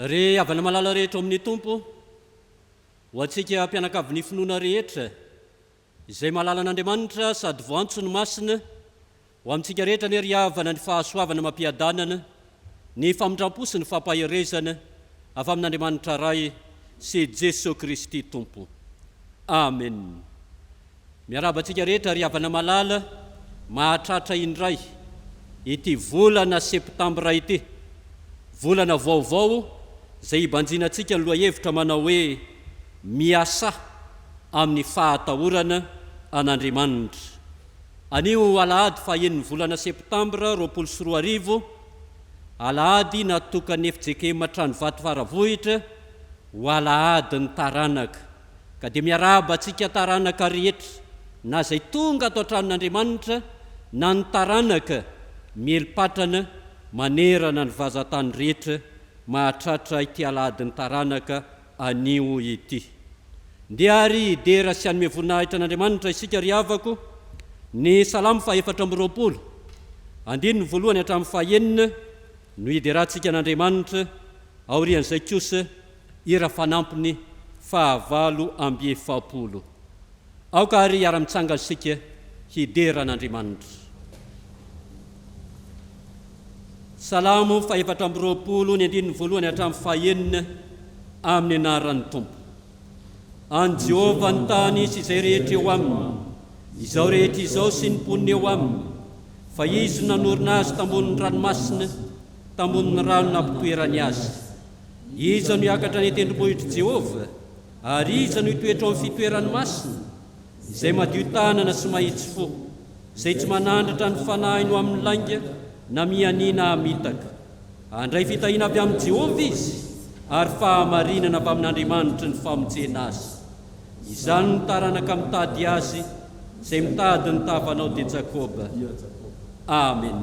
Re avana malala rehetra amin'ny tompo ho antsika mpianakavin'ny finoana rehetra izay malala n'Andriamanitra sady voantso ny masina ho amintsika rehetra ny ry havana ny fahasoavana mampiadanana ny famindrampo sy ny fampaherezana avy amin'Andriamanitra ray sy JESOA KRISTY tompo. Amen. Miarabantsika rehetra ry havana malala mahatratra indray ity volana Septambra ity, volana vaovao izay ibanjinantsika ny lohahevitra manao hoe MIASA amin'ny fahatahorana an'Andriamanitra. Anio Alahady fahaeniny volana Septambra 2024, Alahady natokany FJKM Tranovato Faravohitra ho Alahadin'ny Taranaka. Ka dia miaraba antsika taranaka rehetra na izay tonga ato an-tranon'Andriamanitra na ny taranaka mielipatrana manerana ny vazatany rehetra mahatratra ity Alahadin'ny Taranaka anio ity. Ndia ary idera sy anome voninahitra an'Andriamanitra isika ry havako ny salamo 420 andininy voalohany hatramin'ny fahaenina no iderantsika an'Andriamanitra aorian'izay kosa ira fanampiny 970. Aoka ary ara-mitsanga isika hidera an'Andriamanitra. Salamo 420 ny andininy voalohany hatramin'ny fahaenina amin'ny anaran'ny Tompo. An Jehova ny tany sy izay rehetra eo aminy, izao rehetra izao sy ny poniny eo aminy, fa izy nanorina azy tambonin'ny ranomasina, tambonin'ny rano nampitoerany azy. Iza no hiakatra ny tendrombohitry Jehova, ary iza no hitoetra amin'ny fitoerany masina, izay madio tanana sy mahitsy fo, izay tsy manandratra ny fanahy no amin'ny lainga na mianina hamitaka. Andray fitahiana avy amin'ny Jehova izy, ary fahamarinana avy amin'Andriamanitra ny famonjena azy. Izany ny taranaka mitady azy, izay mitady ny tavanao dia Jakoba. Amen.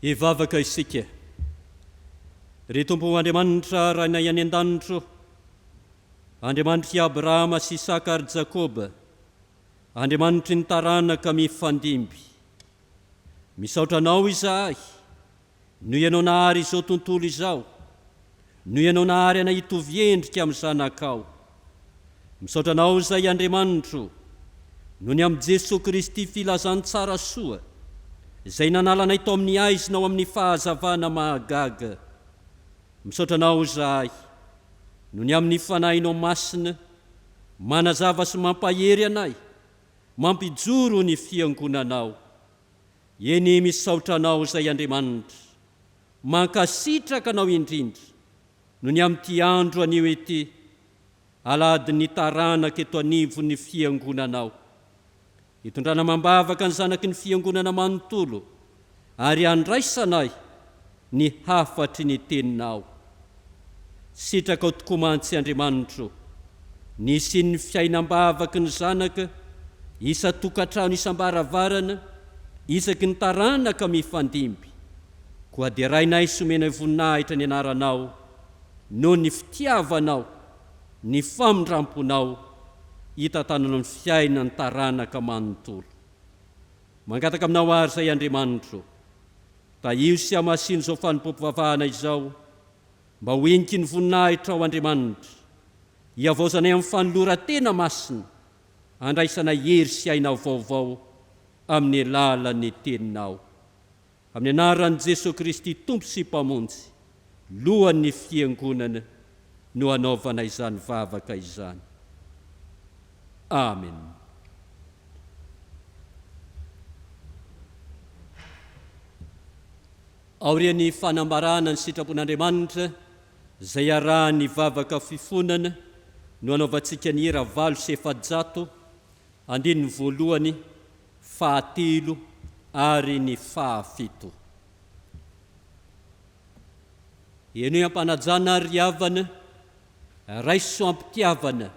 Hivavaka isika. Ry Tompo Andriamanitra rainay any an-danitro, Andriamanitry Abrahama sy Isaka ary Jakoba, Andriamanitry ny taranaka mifandimby. Misaotra anao izahay, no ianao nahary izao tontolo izao, no ianao nahary anay hitovy endrika amin'ny zanakao. Misaotra anao izay Andriamanitro, no ny amin'ny Jesosy Kristy filazany tsara soa, izay nanalanay tao amin'ny aizinao amin'ny fahazavana mahagaga. Misaotra anao izahay, no ny amin'ny fanahinao masina, manazava sy mampahery anay, mampijoro ny fiangonanao. Eny misaotra anao izay Andriamanitra, mankasitraka anao indrindra, no ny amin'ity andro anio ety, Alahadin'ny Taranaka eto anivon'ny fiangonanao. Hitondrana mambavaka ny zanaky ny fiangonana manontolo, ary andraisanay ny hafatry ny teninao. Sitraka ao tokoa mantsy Andriamanitro, nisy ny fiainam-bavaky ny zanaka, isa-tokantrano isam-baravarana, isaky ny taranaka mifandimby. Koa dia rainay somenay voninahitra ny anaranao, no ny fitiavanao, ny famindramponao, hitantanana ny fiainany taranaka manontolo. Mangataka aminao ary zay Andriamanitro, taio sy hamasino izao Fanompoam-pivavahana izao, mba ho eniky ny voninahitra ao Andriamanitra, hiavaozanay amin'ny fanoloran-tena masina, andraisanay hery sy aina vaovao amin'ny alalan'ny teninao. Amin'ny anaran'i Jesosy Kristy Tompo sy Mpamonjy, lohan'ny fiangonana, no anaovana izany vavaka izany. Amen. Aorian'ny fanambarana ny sitrapon'Andriamanitra, izay arahany vavaka fifonana, no anaovantsika ny hira 800, andininy voalohany, 7 ary ny 7. Eno ampanajana ary havana, raiso ampitiavana,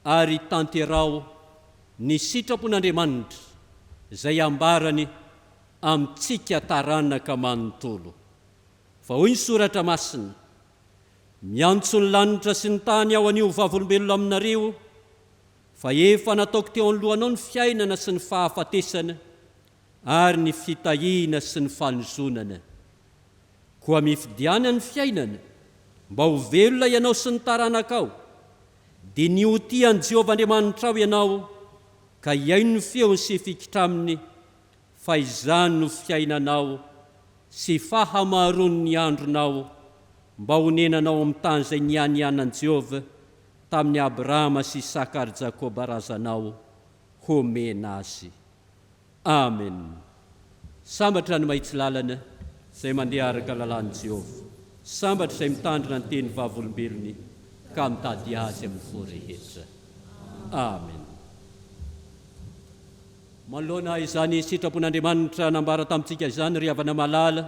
ary tanterao ny sitrapon'Andriamanitra, izay ambarany amintsika taranaka manontolo. Fa hoy ny soratra masina, miantso ny lanitra sy ny tany ao anio vavolombelona aminareo, fa efa nataoko teo anohanao ny fiainana sy ny fahafatesana, ary ny fitahiana sy ny fanozonana. Koa mifidiana ny fiainana, mba ho velona ianao sy ny taranakao, dia niotian'i Jehovah Andriamanitra ao ianao, ka iaino ny feony sy fikitraminy, fa izany no fiainanao sy fahamaharon'ny andronao, mba ho nenanao amin'ny tany izay nianianan'i Jehovah tamin'ny Abrahama sy Isaka ary Jakoba razanao homena azy. Amen. Sambatra ny mahitsy lalana izay mandeha araka lalàn'i Jehovah, sambatra izay mitandrina ny teny vavolombelony ka mitady azy amin'ny voarehetra. Amen. Manoloana izany sitrapon'Andriamanitra nambara tamintsika izany ry havana malala,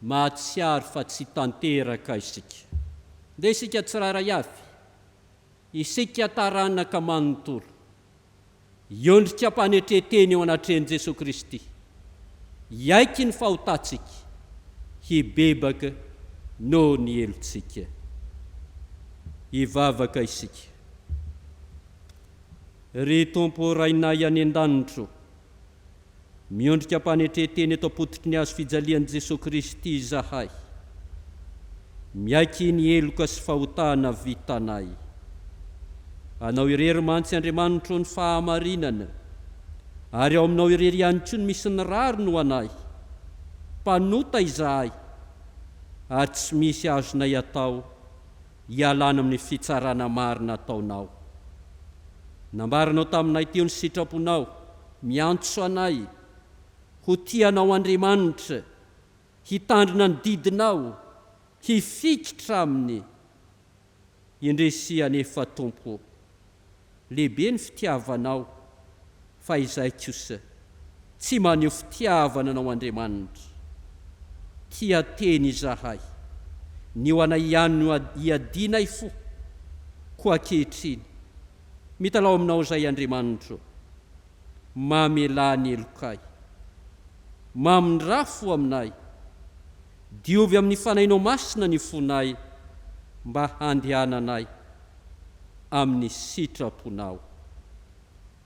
mahatsiaro fa tsy tanteraka isika. Dia isika tsiraray avy, isika taranaka manontolo, iondrika mpanetreteny eo anatrehany Jesosy Kristy, iaiky ny fahotatsika, hibebaka no ny elontsika. Hivavaka isika. Ry Tompo rainay any an-danitro, miondrika mpanetreteny eto am-pototry ny azo fijalian'i Jesosy Kristy izahay, miaiky ny eloka sy fahotana vitanay. Anao irery mantsy Andriamanitro ny fahamarinana, ary ao aminao irery ihany koa ny misy ny raro no anay, mpanota izahay, ary tsy misy azonay atao hialana amin'ny fitsarana marina ataonao. Nambaranao taminay teo ny sitraponao, miantso anay, ho tianao Andriamanitra, hitandrina ny didinao, hifikitra aminy. Indresi anefa Tompo, lehibe ny fitiavanao, fa izay kosa tsy maneho fitiavana anao Andriamanitra. Tia teny izahay, ny ho anay ihany no hiadinay fo, koa ankehitriny. Mitalao aminao izay Andriamanitro, mamelany elokay, mamindrafo aminay, diovy amin'ny fanainao masina ny fonay mba handehananay amin'ny sitraponao.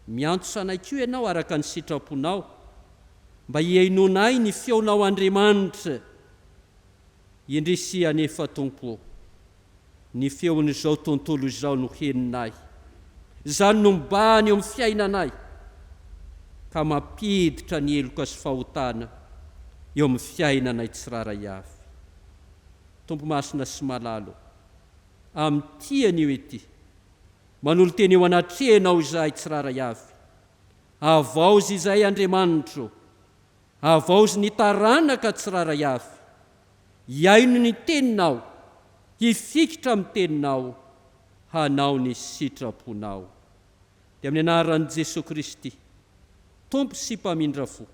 Miantso anay koa ianao araka ny sitraponao mba hiainonay ny feonao Andriamanitra, indrisy anefa Tompo, ny feon'izao tontolo izao no heninay, izany no mibahany eo amin'ny fiainanay ka mampiditra ny heloka sy fahotana eo amin'ny fiainanay tsiraray avy. Tompo masina sy malalo, amin'ny tian'io ety manolo teny eo anatrehanao izahay tsiraray avy. Avaozy izay Andriamanitro, avaozy ny taranaka tsiraray avy, hiaino ny teninao, hifikitra amin'ny teninao, hanao ny sitraponao. Dia amin'ny anaran'i Jesosy Kristy, Tompo sy mpamindra fo,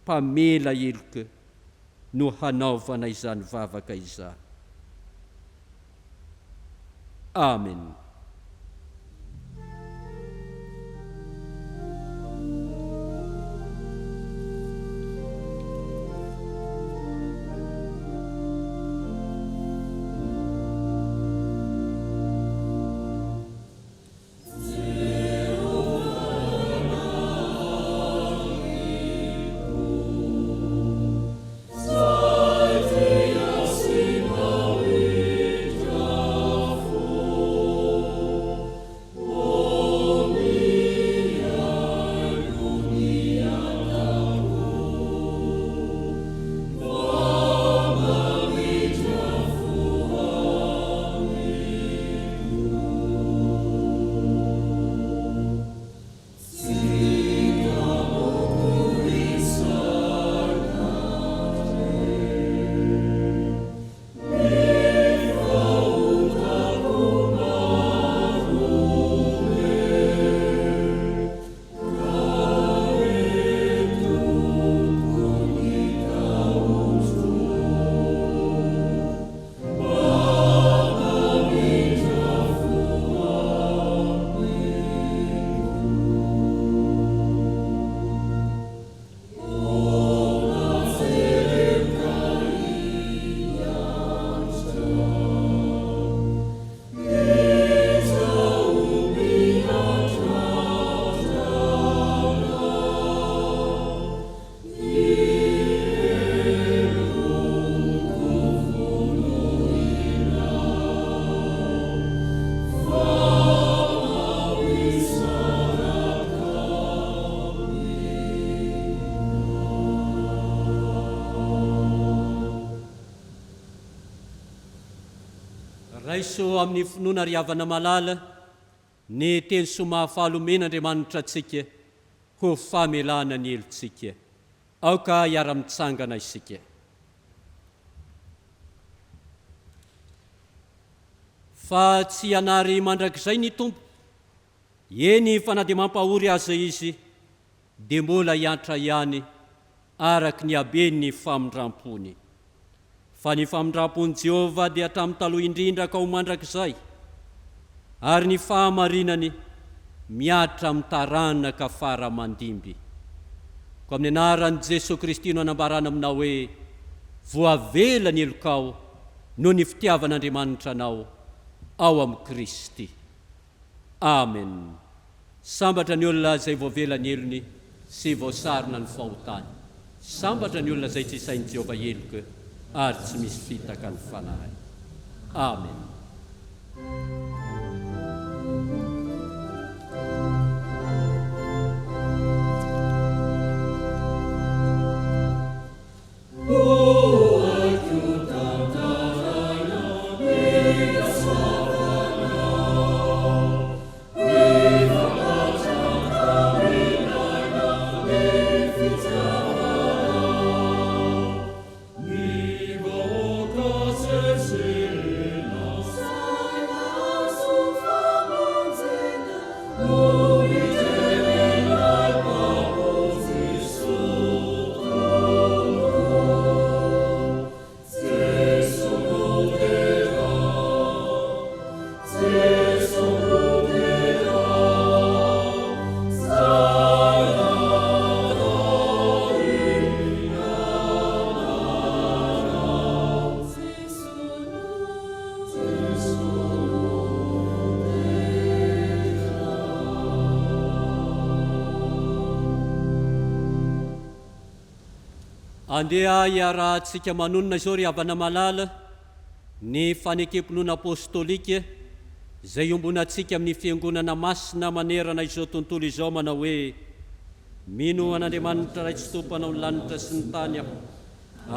mpamela heloka, no hanaovana izany vavaka izany. Amen. Raiso amin'ny finoana riavana malala, ny teny somahafalomena Andriamanitra antsika ho famelana ny helontsika. Aoka hiara-mitsangana isika. Fa tsy hanary mandrakizay ny Tompo, eny fa na dia mampahory aza izy, dia mbola hiantra ihany araka ny habeny ny famindrampony. Fa ny famindrapon'i Jehova dia tamin'ny taloha indrindra ka ho mandrakizay, ary ny fahamarinany miatra amin'ny taranaka faramandimby. Ko amin'ny anaran'i Jesosy Kristy no anambarana aminao hoe voavela ny helokao noho ny fitiavan'Andriamanitra anao ao amin'ny Kristy. Amen. Sambatra ny olona izay voavela ny helony sy voasarona ny fahotany. Sambatra ny olona izay tsy isain'i Jehova heloka ary tsy misy fitaka ny fanahy. Amen. Andeha iarahantsika manonona izao ry havana malala ny fanekem-pinoana apôstôlika izay ombonantsika amin'ny fiangonana masina manerana izao tontolo izao manao hoe mino an'Andriamanitra ray tsy tompo anao ny lanitra sy ny tany aho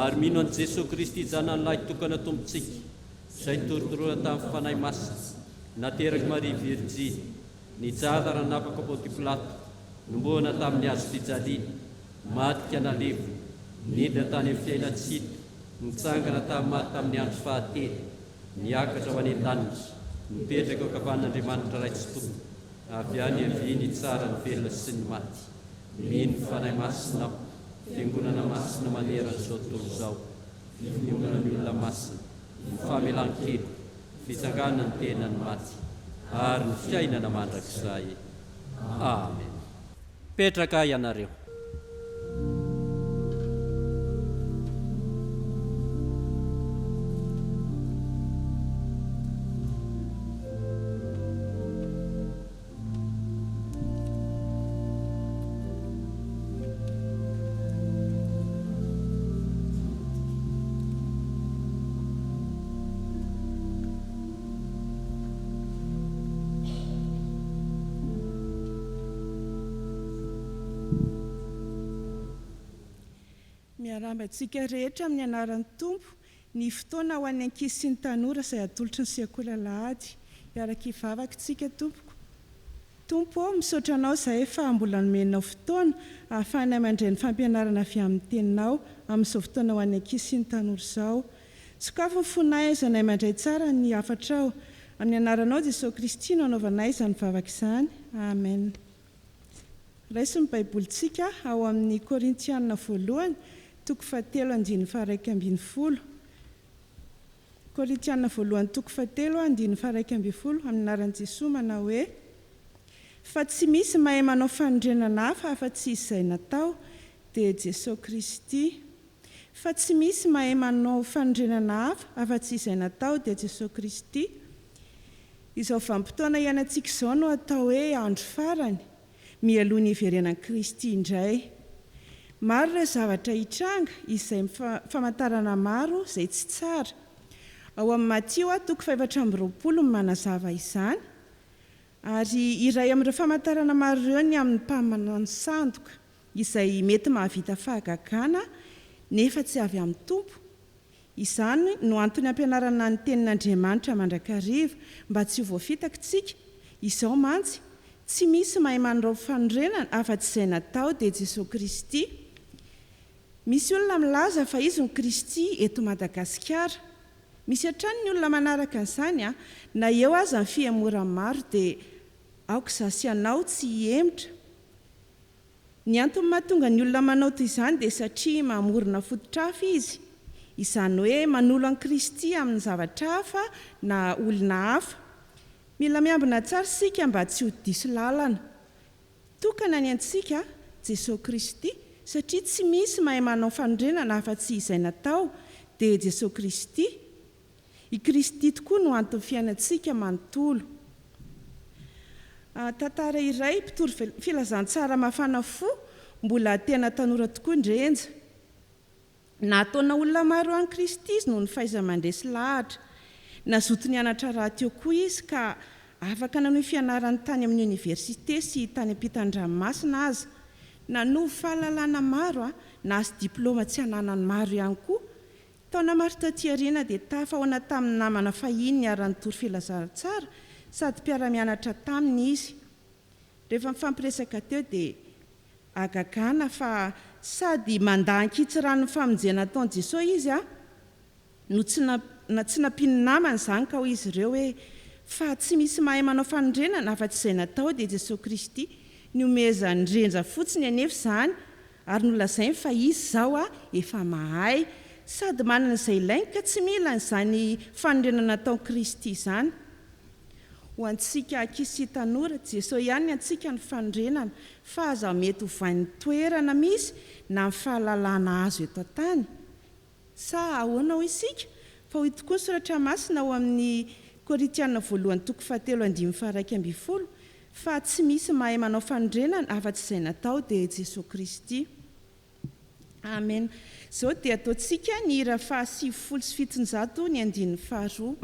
ary mino an'i Jesosy Kristy janan'lahy tokana tompontsika izay torotoroana tamin'ny fanahy masina nateraky Maria Virjy nijara ranapaka Pônty Pilato nomboana tamin'ny hazo fijaliana matika nalevo nidra tany amin'ny fiainantsika nitsangana tamin'ny andro fahatelo niakatra ho any an-danitra mipetraka ao ankavan'Andriamanitra ray tsy tompo avy any aviany tsara ny velona sy ny maty mino fanahy masina aho fiangonana masina manerana izao tontolo izao fiangonan'ny olona masina ny famelan-keloko fitsangana ny tenany maty ary ny fiainana mandrakizay. Amen. Petraka ianareo. Miarabantsika rehetra amin'ny anaran'ny Tompo ny fotoana ho an'ny ankizy sy ny tanora izay atolotry ny sekoly Alahady iaraka ivavakantsika Tompoko. Tompo misaotra anao izay efa mbola nomenao fotoana ahafahana mandray ny fampianarana avy amin'ny teninao amin'izao fotoana ho an'ny ankizy sy ny tanora izao. Sokafo ny fonay izanay mandray tsara ny afatrao amin'ny anaranao Jesosy Kristy no anaovanay izany vavaka izany. Amen. Raisin'ny baibolintsika ao amin'ny Korintiana voalohany toko 7:1-12. Korintiana voalohany toko 7:1-12 amin'ny anaran'i Jesosy manao hoe fa tsy misy mahay manao fanondrenana hafa afa-tsy izay natao dia Jesosy Kristy. Fa tsy misy mahay manao fanondrenana hafa afa-tsy izay natao dia Jesosy Kristy. Izao vanim-potoana iainantsika izao no atao hoe andro farany mialoha ny iverenan'i Kristy indray. Maro ireo zavatra hitranga izay famantarana maro izay tsy tsara. Ao amin'ny Matio toko 4:20 manazava izany. Ary iray amin'ireo famantarana maro ireo ny amin'ny mpamanano sandoka izay mety mahavita fahagagana nefa tsy avy amin'ny Tompo. Izany no antony ampianarana ny tenin'Andriamanitra mandrakariva mba tsy ho voafitaka tsika. Izao mantsy tsy misy mahay manao fanondrenana afa-tsy izay natao dia Jesosy Kristy. Misy olona milaza fa izy ny Kristy eto Madagasikara. Misy hatrany ny olona manaraka an'izany na eo aza ny fiamora maro dia aoka izaho sy anao tsy hiemotra. Ny antony mahatonga ny olona manao toy izany dia satria mamorona fototra hafa izy. Izany hoe manolo an'i Kristy amin'ny zavatra hafa na olona hafa. Mila miambina tsara sika mba tsy ho diso lalana. Tokana ny antsika Jesosy Kristy satria tsy misy mahay manao fanondrenana afa-tsy izay natao dia Jesosy Kristy. I Kristy tokoa no antony fiainantsika manontolo. Tantara iray mpitory filazantsara mafana fo mbola tena tanora tokoa indrenja. Nataona olona maro an'i Kristy izy noho ny fahaiza-mandresy lahatra. Nazoto nianatra raha teo koa izy ka afaka nanao fianarany tany amin'ny oniversite sy tany am-pitan-dranomasina aza. Nanovo fahalalana maro nahazo diplôma tsy hananany maro ihany koa. Taona maro taty aoriana dia tafahoana tamin'ny namana fahiny niara nitory filazantsara sady mpiara-mianatra taminy izy. Rehefa mifampiresaka teo dia agagana fa sady mandahan-kitsy rano famonjena ataon'i Jesosy izy no tsy nampiany namana izany ka ho izy ireo hoe fa tsy misy mahay manao fanondrenana afa-tsy izay natao dia Jesosy Kristy. Ny omeza ndrenja fotsiny anefa izany ary nolazainy fa izy izao efa mahay sady manana izay ilainy ka tsy mila n'izany fanondrenana nataon'i Kristy izany. Ho antsika ankizy sy tanora Jesosy ihany antsika ny fanondrenana fa aza mety ho vain'ny toerana misy na ny fahalalana azo eto an-tany. Sa ahoana ho isika? Fa hoy tokoa ny soratra masina ao amin'ny Korintiana voalohany toko 7:1-12 fa tsy misy mahay manao fanondrenana afa-tsy izay natao dia Jesosy Kristy. Amen. Zao dia ataontsika ny hira 770 ny 2.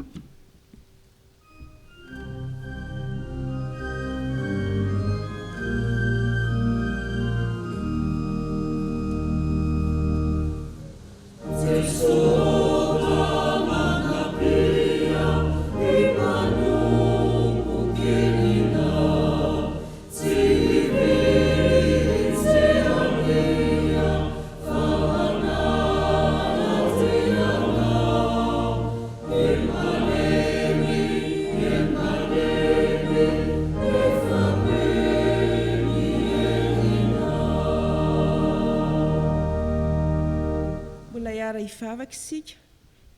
Ivavaka isika.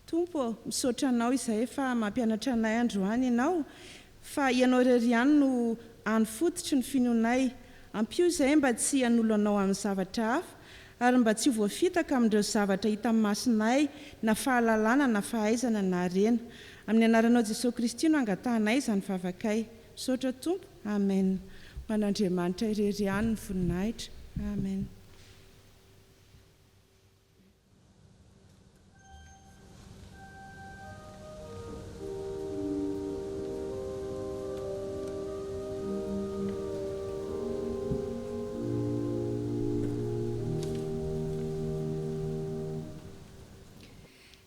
Tompo, misaotra anao izahay efa mampianatra anay androany ianao, fa ianao irery ihany no anofototry ny finoanay. Ampio izahay mba tsy hanolo anao amin'ny zavatra hafa, ary mba tsy voafitaka amin'ireo zavatra hita amin'ny masonay, na fahalalana na fahaizana na harena. Amin'ny anaranao Jesosy Kristy no angatahanay izany vavakay. Misaotra Tompo. Amen. Ho an'Andriamanitra irery ihany ny voninahitra. Amen.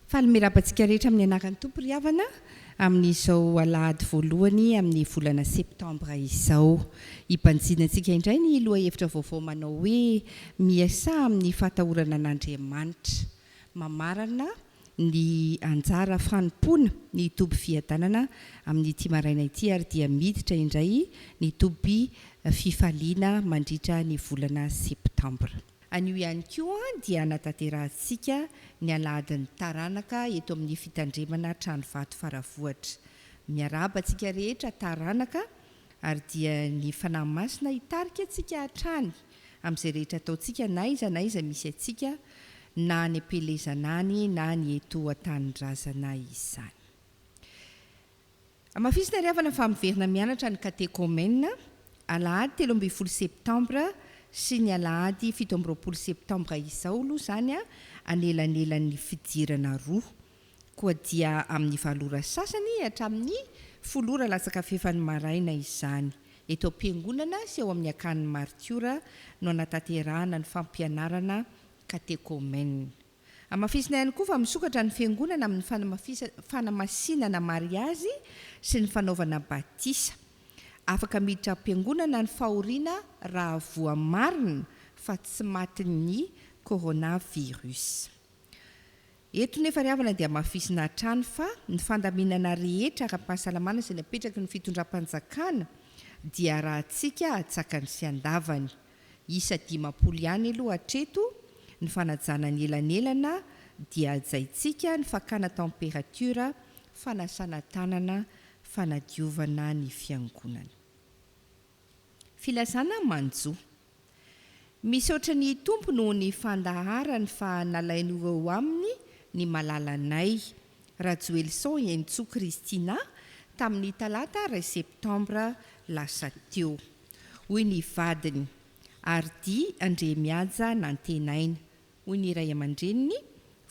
Falomerapantsika rehetra amin'ny anaran'ny Tompo ry havana amin'izao alahady voalohany amin'ny volana septambra izao. Hipanjinantsika indray ny lohahevitra vaovao manao hoe miasa amin'ny fahatahorana an'Andriamanitra. Mamarana ny anjara fanompoana ny toby fiadanana amin'ny ity maraina ity, ary dia miditra indray ny toby fifaliana mandritra ny volana septambra. Anio ihany koa dia natanterantsika ny Alahadin'ny Taranaka eto amin'ny fitandremana Tranovato Faravohitra. Miarahaba antsika rehetra taranaka, ary dia ny fanahy masina hitarika antsika hatrany amin'izay rehetra ataontsika na iza misy antsika, na ny am-pelezanany na ny eto an-tanindrazana izany. Amafisina ry havana fa miverina mianatra ny katekômena Alahady 13 septambra sy ny Alahady 17 septambra izao aloha zany anelanelan'ny fidirana roa, koa dia amin'ny valora sasany hatramin'ny 10 latsaka fefany maraina izany. Eto am-piangonana sy eo amin'ny akan'ny martiora no anatanterahana ny fampianarana katekômena. Amafisina ihany koa fa misokatra ny fiangonana amin'ny fanamasinana mariazy sy ny fanaovana batisa. Afaka miditra am-piangonana ny fahoriana raha voamarina fa tsy matin'ny coronavirus. Eto nefa ry havana dia mafisina hatrany fa ny fandaminana rehetra ara-pahasalamana izay napetraky ny fitondram-panjakana dia rahantsika atsakany sy andavany. Isa 50 ihany aloha hatreto ny fanajana ny elanelana dia ajaintsika ny fakana temperatura, fanasana tanana, fanadiovana ny fiangonana. Filazana manjo. Misaotra ny Tompo noho ny fandaharany fa nalainy eo aminy ny malalanay. Rajoelson ientso Kristina tamin'ny talata 2 septambra lasa teo. Hoy ny vadiny, Ardy Andre miaja nantenaina. Hoy ny ray aman-dreniny,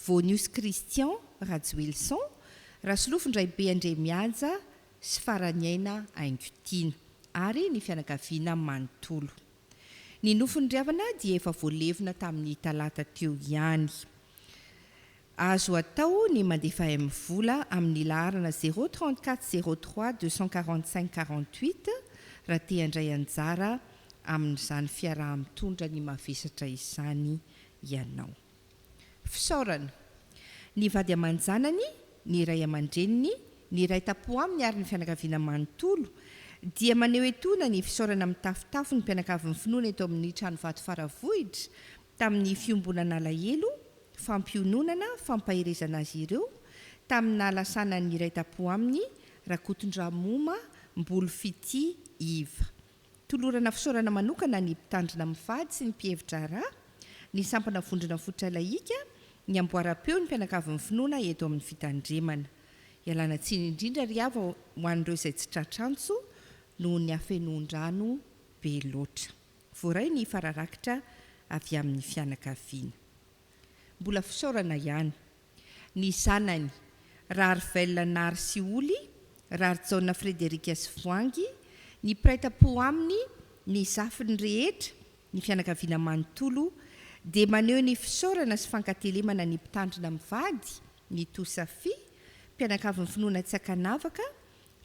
Vonius Christian Rajoelson, Rasolofin-draibe Andre miaja sy faraniaina aingotiana, ary ny fianakaviana manontolo. Ny nofony ry havana dia efa voalevina tamin'ny talata teo ihany. Azo atao ny mandefa vola amin'ny laharana 034 03 245 48 raha te handray anjara amin'izany fiaraha-mitondra ny mavesatra izany ianao. Fisaorana. Ny vady aman-janany, ny ray aman-dreniny, ny ray tapo aminy ary ny fianakaviana manontolo dia maneho etona ny fisaorana amin'ny tafotafo ny mpianakavin'ny finoana eto amin'ny Tranovato Faravohitra tamin'ny fiombonana alahelo, fampiononana, fampahirezana azy ireo tamin'ny nahalasana ny ray tapo aminy Rakotondramoma Mbolo Fity Iva. Tolorana fisaorana manokana ny mpitandrina mivady sy ny mpihevitra raha, ny sampana vondrona fotra laika, ny amboara-peo ny mpianakavin'ny finoana eto amin'ny fitandremana. Ialana tsiny indrindra ry hava ho an'ireo izay tsy tratranso noho ny hafenoan-drano be loatra. Voaray ny fararakitra avy amin'ny fianakaviana. mbola fisaorana ihany. Ny zanany Raharvelana sy Oly, Raharjaona Frederika sy Voangy, ny Fanompoam-pivavahana, ny zafiny rehetra, ny fianakaviana manontolo, dia maneho ny fisaorana sy fankatelemana ny mpitandrina mivady, ny Tosafi, mpianakavin'ny finoana tsy akanavaka,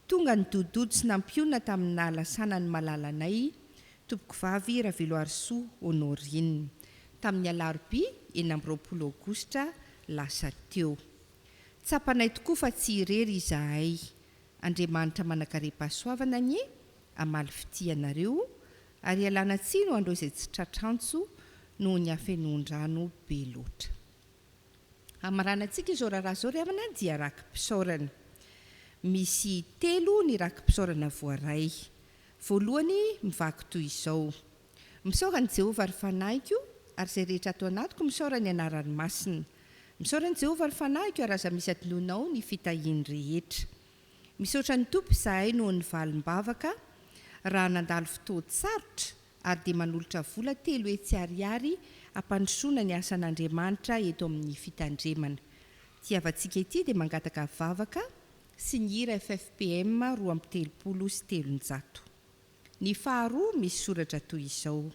tonga ny dododo sy nampiona tamin'ny lasana ny malalanay, tompoko vavy Raveloarisoa Honorine, tamin'ny Alarobia 9 Aogositra lasa teo. Tsapanay tokoa fa tsy irery izahay. Andriamanitra manakare-pahasoavana ny amaly fitianareo, ary alana tsino andreo izay tsy tratrantso noho ny hafenondrano be loatra. Amaranantsika izao raharaha izao ry havana dia rakim-pisaorana. Misy 3 ny rakim-pisaorana voaray. Voalohany mivaky toy izao: misaorany Jehovah ry fanahyko, ary izay rehetra atao anatiko misaorany anarany masina. Misaorany Jehovah ry fanahyko, ary aza misy atolonao ny fitahiany rehetra. Misaotra ny tompo izahay noho ny valim-bavaka, raha nandalo fotoan-tsarotra ary dia manolotra vola 3 hetsy ariary hampandrosoana ny asan'Andriamanitra eto amin'ny fitandremana. Tiavantsika ity dia mangataka vavaka sy ny hira FFPM 2:300. Ny faharoa misy soratra toy izao: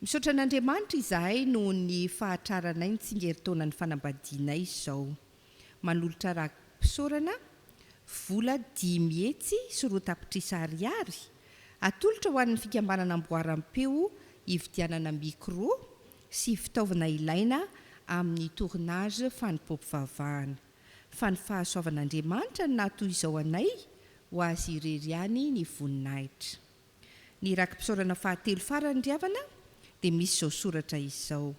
misaotra an'Andriamanitra izahay noho ny fahatraranay ny tsingerin-taonany fanambadianay izao. Manolotra rakim-pisaorana vola 5 hetsy sy 4 tapitrisa ariary atolotra ho an'ny fikambanana amboaram-peo, hividianana micro sy fitaovana ilaina amin'ny tournage Fanompoam-pivavahana. Fa ny fahasoavan'Andriamanitra no natoy izao anay ho azy irery ihany ny voninahitra. Ny rakim-pisaorana fahatelo farany ry havana dia misy izao soratra izao: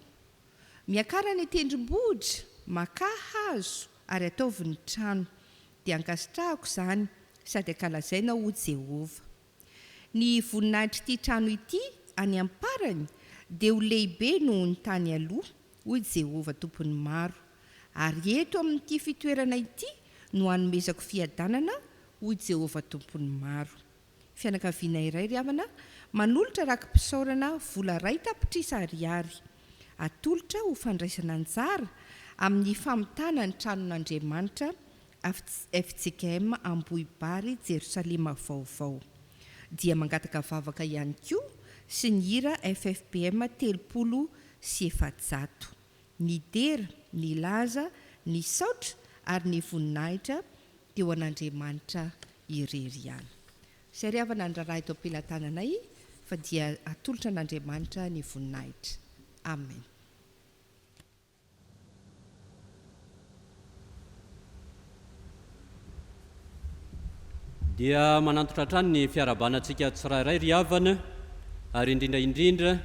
miakara ny tendrombohitra, maka hazo ary ataovy ny trano, dia ankasitrahako izany sady ankalazaina ho Jehovah. Ny voninahitra ity trano ity any amparany dia ho lehibe noho ny tany aloha, hoy Jehovah tompony maro, ary eto amin'ity fitoerana ity no hanomezako fiadanana, hoy Jehovah tompony maro. Fianakaviana iray ry havana manolotra rakim-pisaorana vola 2 tapitrisa ariary atolotra ho fandraisana anjara amin'ny famitana ny tranon'Andriamanitra FJKM Ambohibary Jerosalema vaovao. Dia mangataka vavaka ihany koa sy ny hira FFPM 300. Ny dera, ny laza, ny saotra ary ny voninahitra dia ho an'Andriamanitra irery ihany. Izay ry havana ny raharaha eto am-pelantananay fa dia atolotra an'Andriamanitra ny voninahitra. Amen. Dia manantotra hatrany ny fiarabanantsika tsirairay ry havana, ary indrindraindrindra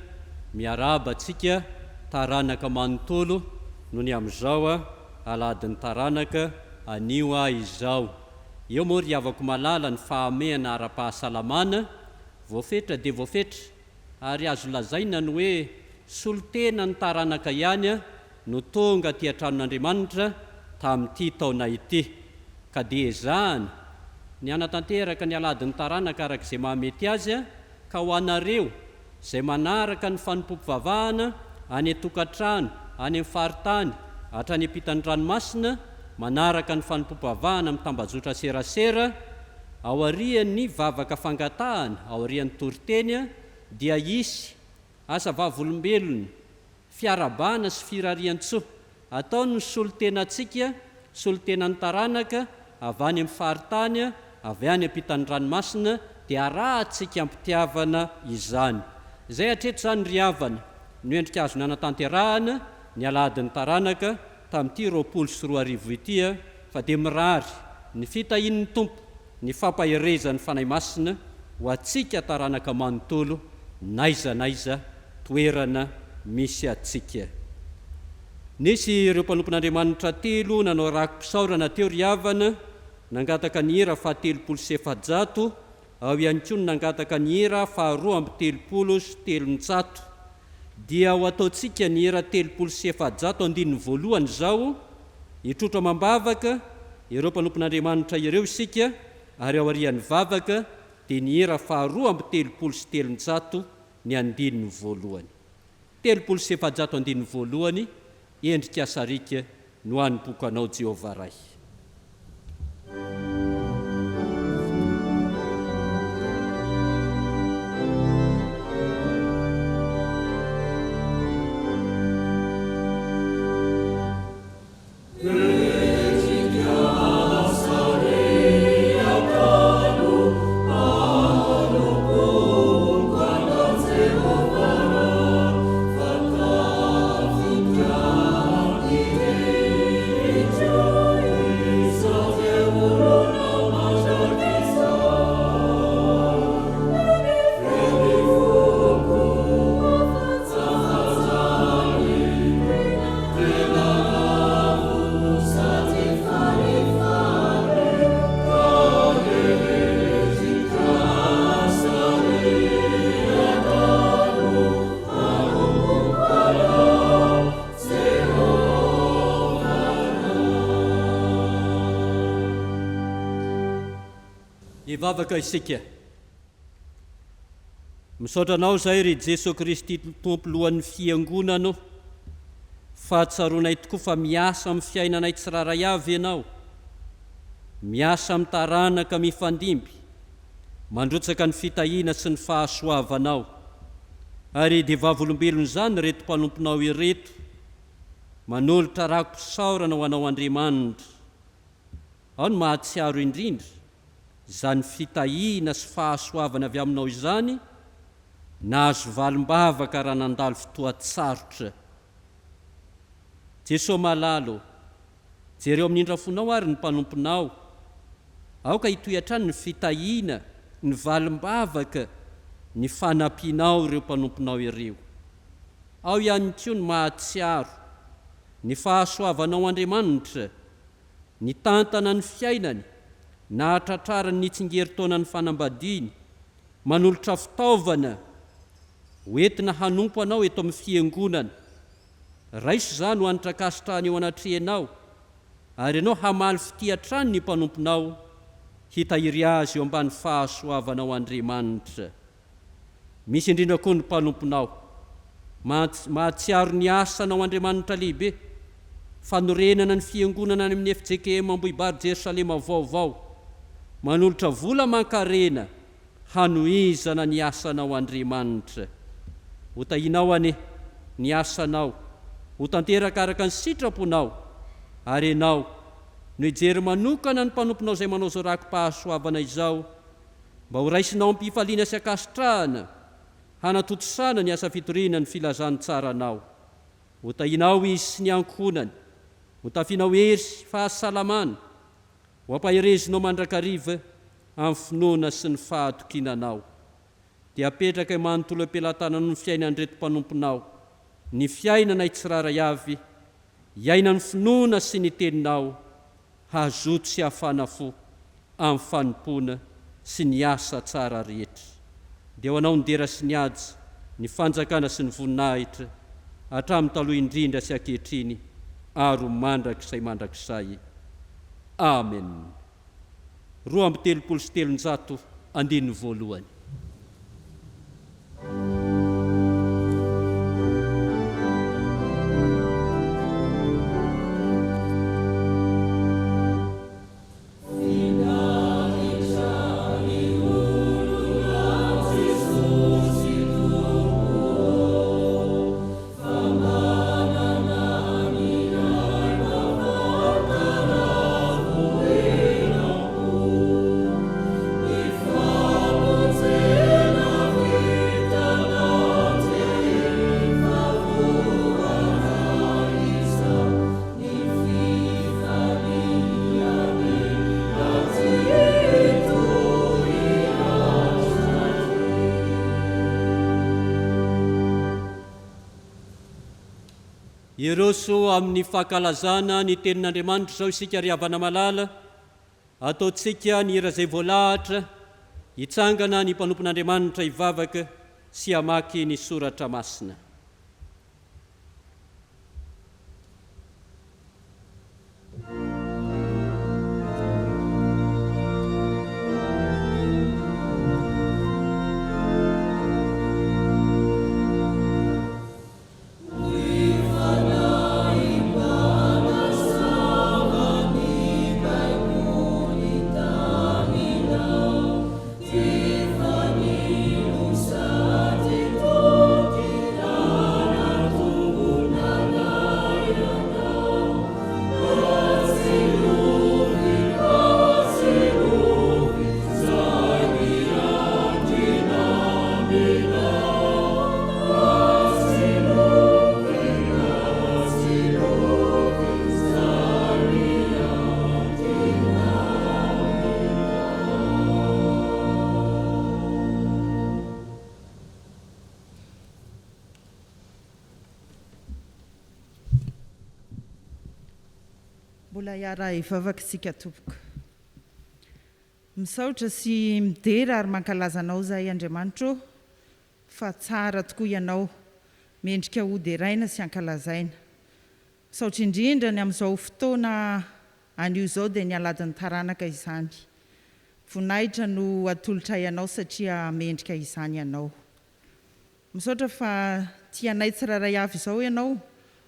miarabantsika taranaka manontolo noho ny amin'izao Alahadin'ny Taranaka anio Izaho. Eo moa ry havako malala ny fahamehana ara-pahasalamana, voafetra dia voafetra, ary azo lazaina ny hoe solotena ny taranaka ihany no tonga ty antranon'Andriamanitra tamin'ity taona ity, ka dia ezahany ny anatanteraka ny Alahadin'ny Taranaka araka izay mahamety azy, ka ho anareo izay manaraka ny fanompoam-pivavahana any an-tokantrano, any amin'ny faritany, hatrany ampitan-dranomasina, manaraka ny fanompoam-pivavahana amin'ny tambazotra serasera, ao arian'ny vavaka fangatahana, ao arian'ny toriteny, dia isy asa vavolombelona, fiarabana sy firarian-tsoa ataony ny solotenantsika, solotenan'ny taranaka avy any amin'ny faritany, avy any ampitan-dranomasina, dia arahantsika ampitiavana izany. Izay hatreto izany ry havana no endrika azo nanatanterahana ny Alahadin'ny Taranaka tamin'ity 24 ity, fa dia mirary ny fitahian'ny tompo, ny fampahirezan'ny fanahy masina ho atsika taranaka manontolo naizanaiza toerana misy atsika. Nisy ireo mpanompon'Andriamanitra 3 nanao rakim-pisaorana teo ry havana, nangataka ny hira 700, ao ihany koa nangataka ny hira 2:300. Dia ho ataontsika ny hira 700 andininy voalohany izao, hitrotro mambavaka ireo mpanompon'Andriamanitra ireo isika, ary ao arian'ny vavaka dia ny hira 2:300 ny andininy voalohany. 700 andininy voalohany endrika sarika no any boky anao Jehovah ray. Ivavaka isika. Misaotra anao zay ry JESOA KRISTY tompo lohan'ny fiangonana, fahatsaronay tokoa fa miasa amin'ny fiainanay tsiraray avy ianao, miasa amin'ny taranaka mifandimby, mandrotsaka ny fitahiana sy ny fahasoavanao, ary dia vavolombelony zany reto mpanomponao ireto, manolotra rakom-pisaorana ho anao Andriamanitra. Ao ny mahatsiaro indrindra zany fitahiana sy fahasoavana avy aminao izany, nahazo valim-bavaka raha nandalo fotoatsarotra. JESOA malalo, jereo amin'ny indrafonao ary ny mpanomponao, aoka hitoy hatrany ny fitahiana, ny valim-bavaka, ny fanampianao ireo mpanomponao ireo. Ao ihany koa ny mahatsiaro, ny fahasoavanao Andriamanitra, ny tantana ny fiainany, na hatratrarany nitsingerin-taona ny fanambadiany, manolotra fitaovana hoentina hanompo anao eto amin'ny fiangonana. Raiso zany ho antra-kasitrahany eo anatrehanao, ary ianao hamaly fitiatrany ny mpanomponao, hitahiry azy eo ambany fahasoavanao Andriamanitra. Misy indrindra koa ny mpanomponao, mahatsiaro ny asanao Andriamanitra lehibe, fanorenana ny fiangonana any amin'ny FJKM Ambohibary Jerusalema vaovao, manolotra vola mankarena hanohizana ny asanao Andriamanitra. Ho tahinao ane ny asanao, ho tanteraka araka ny sitraponao, ary ianao no hijery manokana ny mpanomponao izay manao zao rakom-pahasoavana izao, mba ho raisinao am-pifaliana sy akasitrahana, hanatotosana ny asa fitoriana ny filazany tsaranao. Ho tahinao izy sy ny ankonany, ho tafianao hery sy fahasalamana, ho ampaherezinao mandrakariva amin'ny finoana sy ny fahatokinanao. Dia apetraka manontolo am-pelantanana ny fiainan'ireto mpanomponao, ny fiainanay tsiraray avy, iaina ny finoana sy ny teninao, hazoto sy hafana fo amin'ny fanompona sy ny asa tsara rehetra. Dia ho anao ny dera sy ny ady, ny fanjakana sy ny voninahitra, hatramin'ny taloha indrindra sy ankehitriny, ary mandrakizay mandrakizay. Amen. 2:3 Iroso amin'ny fankalazana ny tenin'Andriamanitra zao isika ry havana malala, ataontsika ny hira izay voalahatra, hitsangana ny mpanompon'Andriamanitra hivavaka sy hamaky ny soratra masina. We Mbola iara ivavakitsika tompoko. Misaotra sy midera ary mankalaza anao zahay Andriamanitra fa tsara tokoa ianao, mendrika hoderaina sy ankalazaina. Misaotra indrindra ny amin'izao fotoana anio izao dia ny Alahadin'ny Taranaka izany. Voninahitra no atolotra ianao satria mendrika izany ianao. Misaotra fa tianay tsiraray avy izao ianao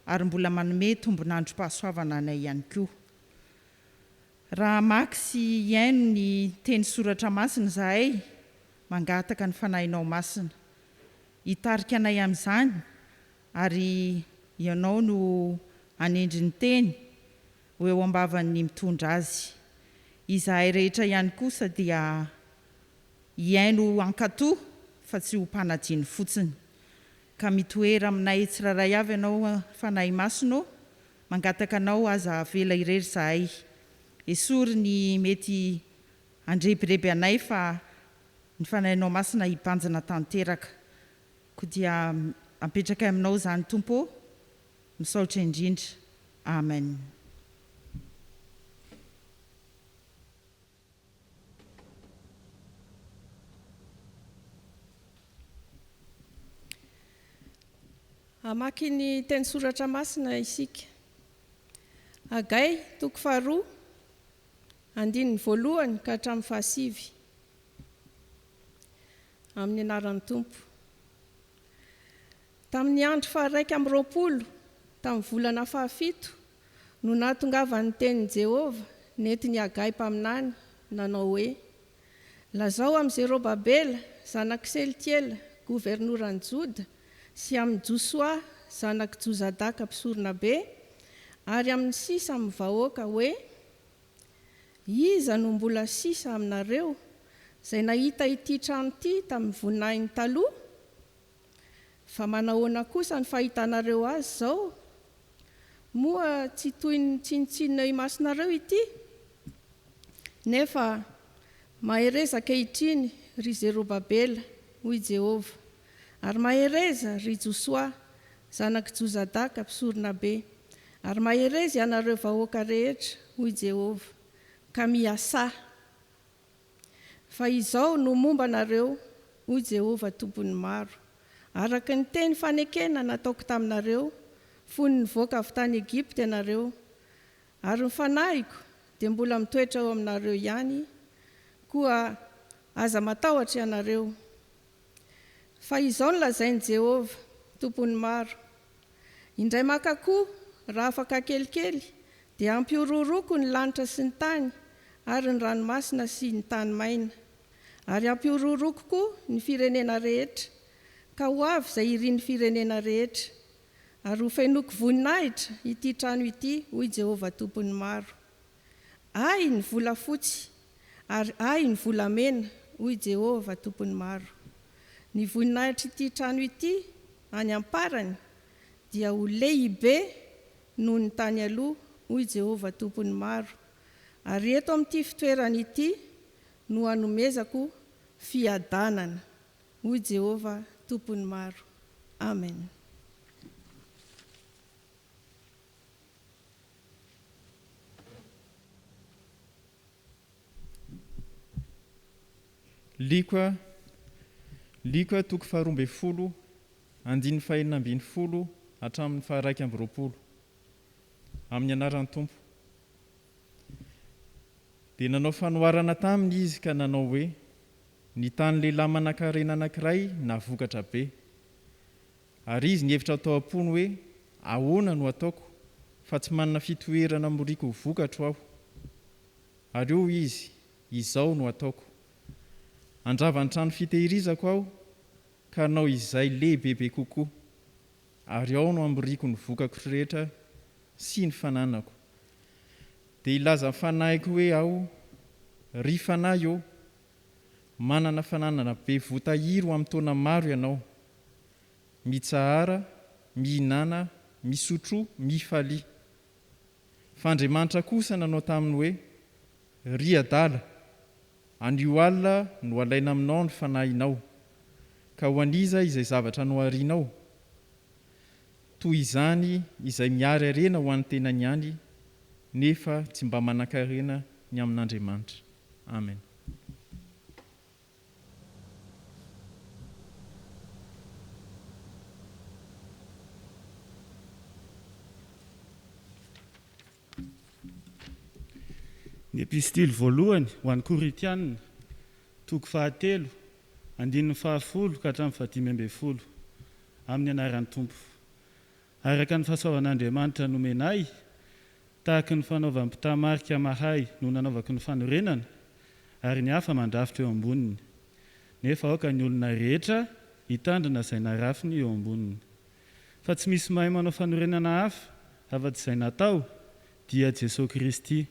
ary mbola manome tombonandrom-pahasoavana anay ihany koa. Raha maky sy iaino ny teny soratra masina zahay, mangataka ny fanahinao masina. Hitarika anay amin'izany ary ianao no anendry ny teny ho eo ambavan'ny mitondra azy. Izahay rehetra ihany kosa dia iaino ankatoa fa tsy ho mpanadiny fotsiny. Ka mitoera aminay tsiraray avy ianao fanahy masina, mangataka anao aza vela irery zahay. Esory ny mety andrebireby anay fa ny fanahinao masina hibanjana tanteraka. Koa dia apetraka aminao zany Tompo, misaotra indrindra. Amen. Amaky ny teny soratra masina isika. Agay, toko 2, andininy 1 ka hatramin'ny 7. Amin'ny anaran'ny Tompo. Tamin'ny andro 20, tamin'ny volana 7, no nahatongavan'ny tenin'i Jehova nentiny Agay mpaminany, nanao hoe: lazao amin'ny Zerobabela, zanak'i Selitiela, governoran'i Joda, sy amin'ny JESOA, zanak'i Jozadaka, mpisorona be, ary amin'ny sisa amin'ny vahoaka hoe: iza no mbola sisa aminareo izay nahita ity trano ity tamin'ny voninahiny taloha? Fa manahoana kosa ny fahitanareo azy zao? Moa tsy toy ny tsinitsinina imasinareo ity? Nefa mahereza ankehitriny ry Zerobabela, hoy Jehova, ary mahereza ry JESOA, zanak'i Jozadaka, mpisorona be, ary mahereza ianareo vahoaka rehetra, hoy Jehova, ka miasà. Fa izao no momba anareo, hoy Jehova tompony maro, araka ny teny fanekena nataoko taminareo, fony nivoaka avy tany Egipta ianareo, ary ny fanahiko dia mbola mitoetra ao aminareo ihany, koa aza matahotra ianareo. Fa izao no lazain'i Jehova, tompony maro: indray makakoa raha afaka kelikely, dia ampiororoko ny lanitra sy ny tany, ary ny ranomasina sy ny tany maina, ary ampiororoko koa ny firenena rehetra, ka ho avy izay iriny firenena rehetra, ary ho fenoko voninahitra ity trano ity, hoy Jehova tompony maro. Ay ny volafotsy, ary ay ny volamena, hoy Jehova tompony maro. Ny voninahitra ity trano ity any amparany dia ho lehibe noho ny tany aloha, hoy Jehova tompony maro. Ary eto amin'ity fitoerana ity no hanomezako fiadanana, hoy Jehova tompony maro. Amen. Likoa toko 12, andininy 2 hatramin'ny 120. Amin'ny anaran'ny Tompo. Dia nanao fanoharana taminy izy ka nanao hoe: ny tany lehilahy manan-karena anankiray navokatra be. Ary izy nihevitra atao am-pony hoe: ahoana no ataoko fa tsy manana fitoerana moriko vokatro aho? Ary eo izy: izao no ataoko. Andrava ny trano fitehirizako aho, ka hanao izay lehibebe kokoa, ary ao no amboriko ny vokako rehetra sy ny fananako. Dia ilaza fanahiko hoe aho: ry fanahy eo, manana fananana be voatahiry amin'ny taona maro ianao, mitsahara, mihinana, misotro, mifalia. Fa Andriamanitra kosa nanao taminy hoe: ry adala, anio alina no alaina aminao ny fanahinao, ka ho aniza izay zavatra no arianao? Toy izany izay miary arena ho an'ny tenany ihany nefa tsy mba manan-karena ny amin'Andriamanitra. Amen. Ny epistily voalohany ho an'ny Koritianina, toko 7, 10 ka hatramin'ny 10 amin'ny anaran'ny Tompo. Araka ny fahasoavan'Andriamanitra nomenay, tahaka ny fanaovam-pitamarika mahay no nanaovako ny fanorenana, ary ny hafa mandrafitra eo amboniny. Nefa aoka ny olona rehetra hitandrina izay narafiny eo amboniny. Fa tsy misy mahay manao fanorenana hafa afa-tsy izay natao dia JESOA KRISTY.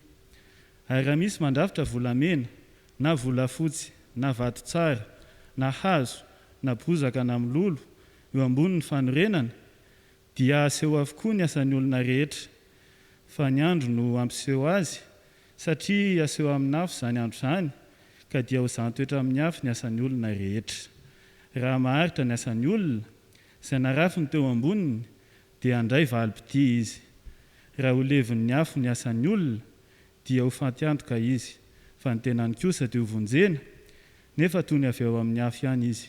Ary raha misy mandrafitra volamena, na volafotsy, na vato tsara, na hazo, na bozaka na milolo eo ambonin'ny fanorenana, dia aseho avokoa ny asan'ny olona rehetra. Fa ny andro no ampiseho azy, satria aseho amin'ny afo izany andro izany, ka dia ho zantoetra amin'ny afo ny asan'ny olona rehetra. Raha maharitra ny asan'ny olona, izay narafiny teo amboniny, dia handray valim-pitia izy. Raha ho levin'ny afo ny asan'ny olona, dia ho fantiantoka izy, fa ny tenany kosa dia ho vonjena, nefa toy ny avy eo amin'ny afo ihany izy.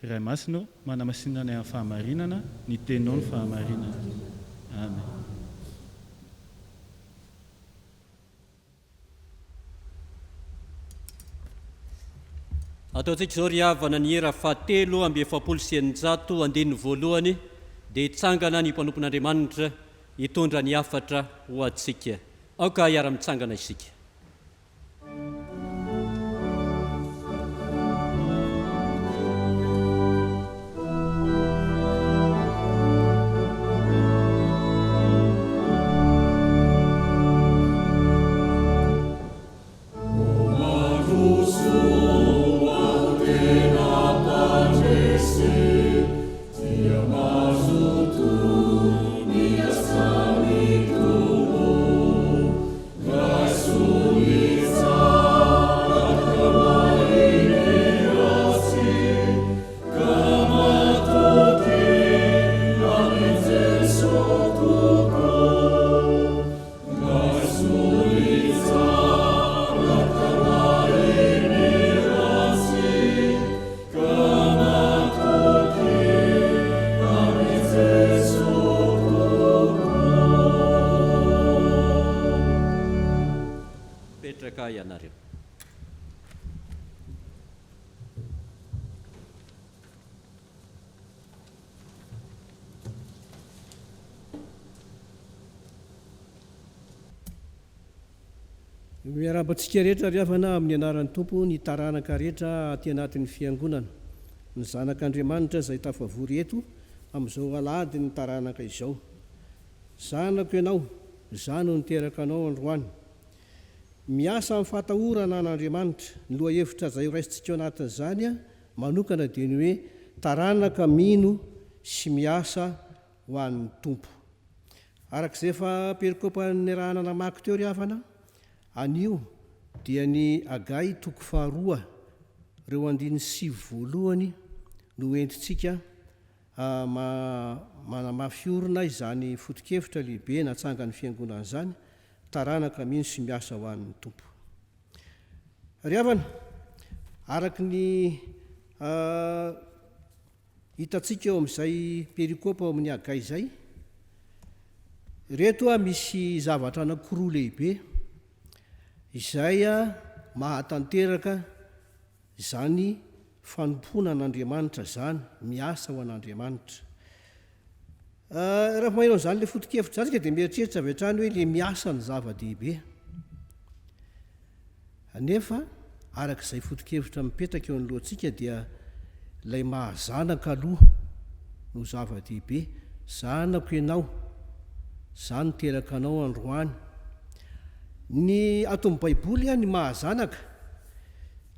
Ray Masina, manamasinana amin'ny fahamarinana, ny tenao ny fahamarinana. Amen. Ataontsika izao ry havana ny era 7:700 andininy voalohany, dia hitsangana ny mpanompon'Andriamanitra hitondra ny hafatra ho antsika. Aoka hiara-mitsangana isika. Miarabantsika rehetra ry havana amin'ny anaran'ny Tompo ny taranaka rehetra aty anatin'ny fiangonana. Ny zanak'Andriamanitra izay tafavory eto amin'izao Alahadin'ny Taranaka izao. Zanako Hianao, izaho no niteraka anao androany. Miasa amin'ny fahatahorana an'Andriamanitra. Ny lohahevitra izay raisintsika anatin'izany manokana dia ny hoe taranaka MINO sy miasa ho an'ny Tompo. Arak'izay fa Perikopa ny rahana namaky teo ry havana, anio dia ny Agay toko 2 reo 9:9 no entintsika manamafiorina izany foto-kevitra lehibe natsangany fiangonana izany, taranaka MINO sy miasa ho an'ny Tompo. Ry havana, araka ny hitantsika eo amin'izay Perikopa ao amin'ny Agay izay, reto misy zavatra anankiroa lehibe izay mahatanteraka izany fanompoana an'Andriamanitra izany, miasa ho an'Andriamanitra. Raha maheno an'izany ilay foto-kevitra izany dia mieritreritra avy hatrany hoe ilay miasa ny zava-dehibe. Nefa arak'izay foto-kevitra mipetraka eo anoloantsika dia ilay mahazanaka aloha no zava-dehibe. Zanako Hianao, izaho niteraka anao androany. Ny ato amin'ny Baiboly ny mahazanaka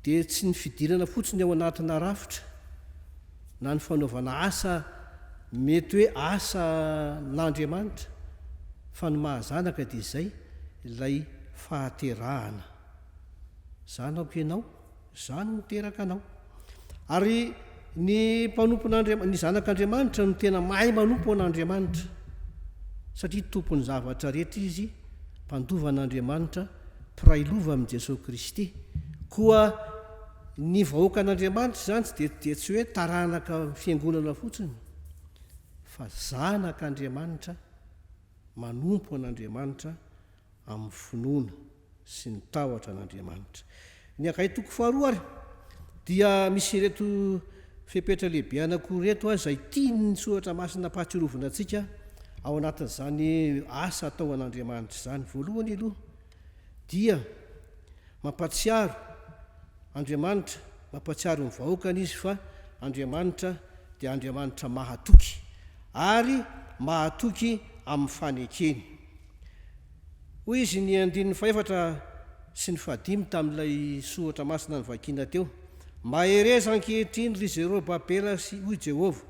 dia tsy ny fidirana fotsiny ao anatina rafitra na ny fanaovana asa mety hoe asa n'Andriamanitra, fa ny mahazanaka dia izay ilay fahaterahana. Zanako Hianao, izaho no niteraka anao. Ary ny mpanompon'Andriamanitra, ny zanak'Andriamanitra no tena mahay manompo an'Andriamanitra, satria tompony zavatra rehetra izy mpandovan'Andriamanitra mpiray lova amin'i Jesosy Kristy. Koa ny vahoaka an'Andriamanitra zany dia tsy hoe taranaka fiangonana fotsiny, fa zanak'Andriamanitra, manompo an'Andriamanitra amin'ny finoana sy ny tahotra an'Andriamanitra. Ny akay toko faharoa ary dia misy reto fepetra lehibe anakory reto izay tiany ny soratra masina pahatsirovana antsika ao anatin'izany asa atao an'Andriamanitra izany. Voalohany aloha dia mampatsiaro Andriamanitra, mampatsiaro ny vahoakany izy fa Andriamanitra dia Andriamanitra mahatoky ary mahatoky amin'ny fanekeny. Hoy izy ny 4 sy ny 5 tamin'ilay soratra masina ny vakiana teo: mahereza ankehitriny ry Zerobabela sy hoy Jehova,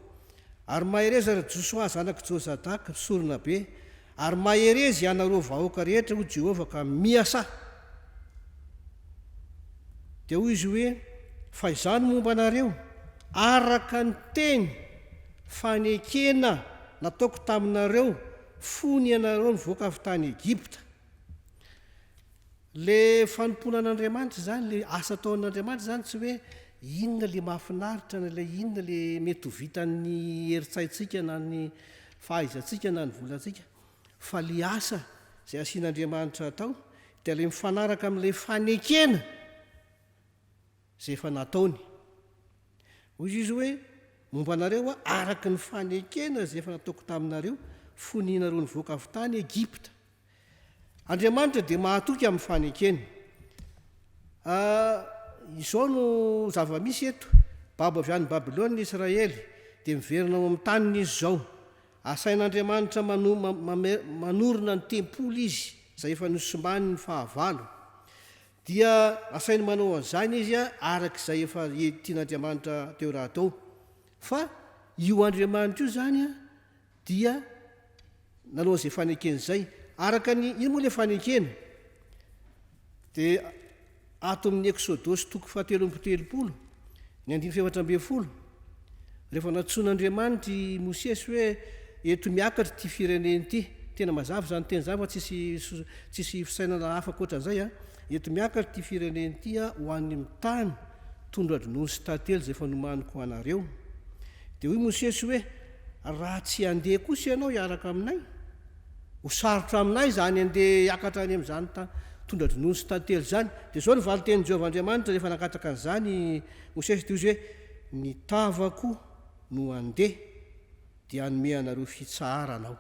ary mahereza ry JESOA zanaky Josadaka sorona be, ary maherezy ianareo vahoaka rehetra hoy Jehova ka miasa. Dia hoy izy hoe fa izany momba anareo araka ny teny fanekena nataoko taminareo fony ianareo nivoaka avy tany Egipta. Le fanompona an'Andriamanitra zany, le asa ataon'Andriamanitra zany tsy hoe inona le mahafinaritra na le inona le mety ho vitan'ny heritsaitsika na ny fahaizantsika na ny volantsika, fa le asa izay asian'Andriamanitra atao dia le mifanaraka amin'ilay fanekena izay efa nataony. Hoy izy hoe momba anareo araka ny fanekena izay efa nataoko taminareo foninareo nivoaka avy tany Egipta. Andriamanitra dia mahatoky amin'ny fanekena. Izao no zava-misy eto, babo avy any Babilôna Israely dia miverina ao amin'ny taniny izy zao. Asain'Andriamanitra manorina ny tempoly izy izay efa nosombany ny fahavalo. Dia asainy manao an'izany izy arak'izay efa tian'Andriamanitra teo raha tao. Fa io Andriamanitra io zany dia nanao izay fanekena izay. Araka ny ino moa le fanekena? Dia ato amin'ny Eksôdôsy toko 7:30, ny 9:12, rehefa natsoin'Andriamanitra i Mosesy hoe eto miakatra ty fireneny ity, tena mazava zany teny zany fa tsisy fisainana hafa ankoatran'izay. Eto miakatra ty fireneny ity ho an'ny mitany tondra dronono sy tantely izay efa nomaniko anareo. Dia hoy Mosesy hoe raha tsy handeha kosa ianao hiaraka aminay, ho sarotra aminay zany handeha hiakatra any amin'izany tondra dronono sy tantely zany. Dia zao ny valitenin'i Jehovah Andriamanitra rehefa nakataka an'izany Mosesy, dia izy hoe ny tavako no handeha dia hanome anareo fitsaharanao.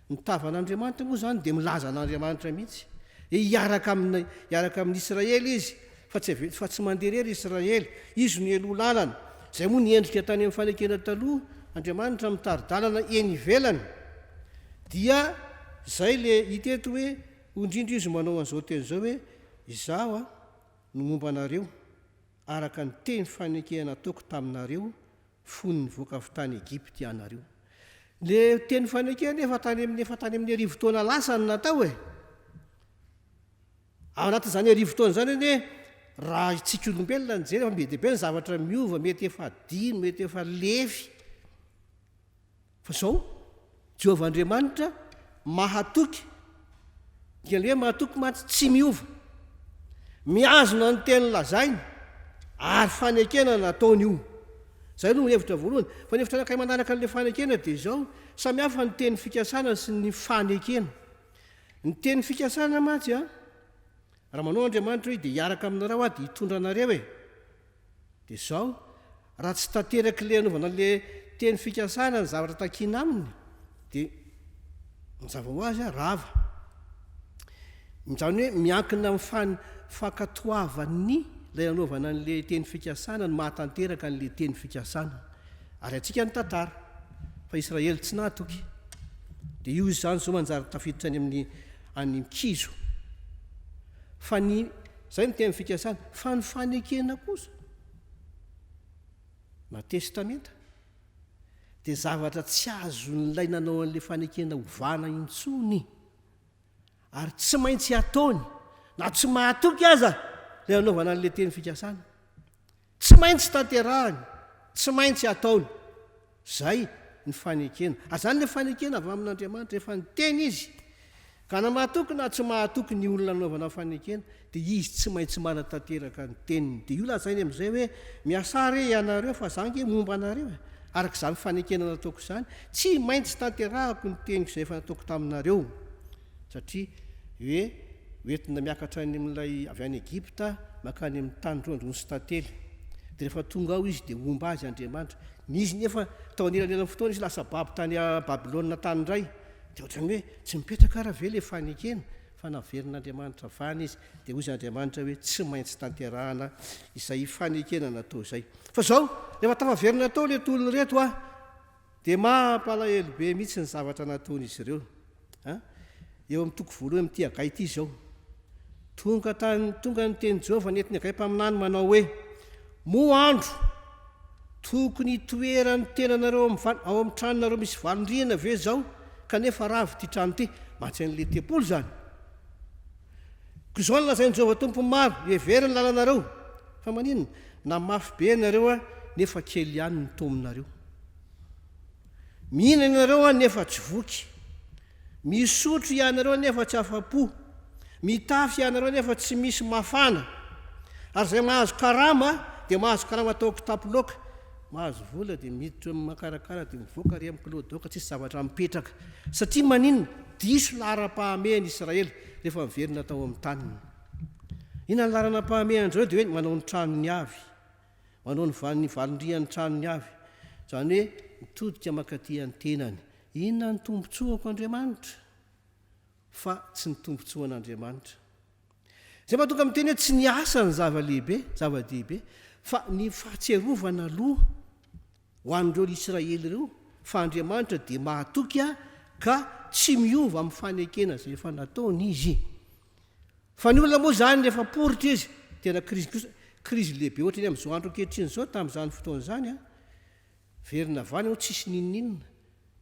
Ny tavan'Andriamanitra moa zany dia milaza an'Andriamanitra mihitsy. Hiaraka amin'ny Israely izy, fa tsy mandeha rery Israely, izy no elo lalana. Izay moa niendrika tany amin'ny fanekena taloha, Andriamanitra mitari-dalana eny ivelany. Dia izay le hita eto hoe indrindra izy manao an'izao teny izao hoe izaho no momba anareo araka ny teny fanekena ataoko taminareo fony nivoaka avy tany Egipta ianareo. Le teny fanekena efa tany amin'ny arivo-taona lasa ny natao ao anatin'izany arivo-taona zany hoe raha itsika olombelona nijery efa mety be ny zavatra miova, mety efa dino, mety efa lefy. Fa zao Jehovah Andriamanitra mahatoky, dia le mahatoky maty tsy miova, miazona ny teny lazainy ary fanekena nataony io. Zay no hevitra voalohany. Fa ny hevitra anakay manaraka an'ilay fanekena dia izao, samihafa ny teny fikasana sy ny fanekena. Ny teny fikasana matsy raha manao Andriamanitra hoe dia hiaraka aminareo dia hitondra anareo dia izao, raha tsy tanteraka le anaovana le teny fikasana ny zavatra takiana aminy dia mazava ho azy rava. Izany hoe miankina amin'ny fankatoavany ilay anaovana an'le teny fikasana ny mahatanteraka an'le teny fikasana. Ary antsika ny tantara fa Israely tsy nahatoky. Dia io izany zao manjary tafiditra any mikizo. Fa zay ny teny fikasana, fa ny fanekena kosa na testamenta dia zavatra tsy azo nylay nanao an'le fanekena ovana intsony, ary tsy maintsy ataony na tsy mahatoky aza le anaovana an'le teny fikasana, tsy maintsy tanterahany, tsy maintsy ataony. Zay ny fanekena. Azany le fanekena avy amin'Andriamanitra, rehefa ny teny izy ka na mahatoky na tsy mahatoky ny olona naovana fanekena dia izy tsy maintsy manatanteraka ny teniny. Dia io lazainy amin'izay hoe miasa re ianareo fa zange momba anareo araka izany fanekena nataoko izany tsy maintsy tanterahako ny teniko izay efa nataoko taminareo satria hoe oentina miakatra any amin'ilay avy any Egipta makany amin'ny tany rondrony sy tantely dia rehefa tonga ao izy dia omba azy Andriamanitra. Nizy nefa tao anelanelany fotoana izy lasa babo tany Babilôna tany indray dia ohatrany hoe tsy mipetraka raha ve le fanekena fa naverin'Andriamanitra vany izy dia hoy izy Andriamanitra hoe tsy maintsy tanterahana izay fanekena natao izay. Fa zao rehefa tafaverina tao le tolony reto dia mampalahelo be mihitsy ny zavatra nataon'izy ireo. Eo amin'ny toko voalohany amin'ity Agay ity zao tonga ny teny Jehovah netiny Agay mpaminany manao hoe moa andro tokony toerany tenanareo ao amin'ny tranonareo misy valondriana ve zao kanefa ravy ty trano ty matsain'le tempolo zany. Ko izao nolazainy Jehovah tompo maro everiny lalanareo fa maninona na mafy be nareo nefa kely ihany ny tominareo. Mihina ianareo nefa tsy voky, misotro ianareo nefa tsy afa-po, mitafy ianareo nefa tsy misy mafana, ary zay mahazo karama dia mahazo karama atao kitapo-laoka, mahazo vola dia miditra makarakara dia mivoaka ry amin'ny kilodoka tsisy zavatra mipetraka. Satria maninona diso lara-pahamehany Israely rehefa miverina tao amin'ny taniny. Ina ny larana-pahamehany andreo dia hoe manao ny tranony avy, manao ny valondrian'ny tranony avy, izany hoe mitodika makaty any tenany. Inona ny tombontsoako Andriamanitra fa tsy ny tombontsoan'Andriamanitra. Zay mahatonga miteny hoe tsy ny asa ny zava-dehibe fa ny fahatserovana aloha ho an'ireo Israely ireo fa Andriamanitra dia mahatoky ka tsy miova amin'ny fanekena izay efa nataony izy. Fa ny olona moa zany rehefa poritra izy tena krizy lehibe ohatra ny amin'izao andro ankehitriny izao tamin'izany fotoana izany verina vany ao tsisy ninninona.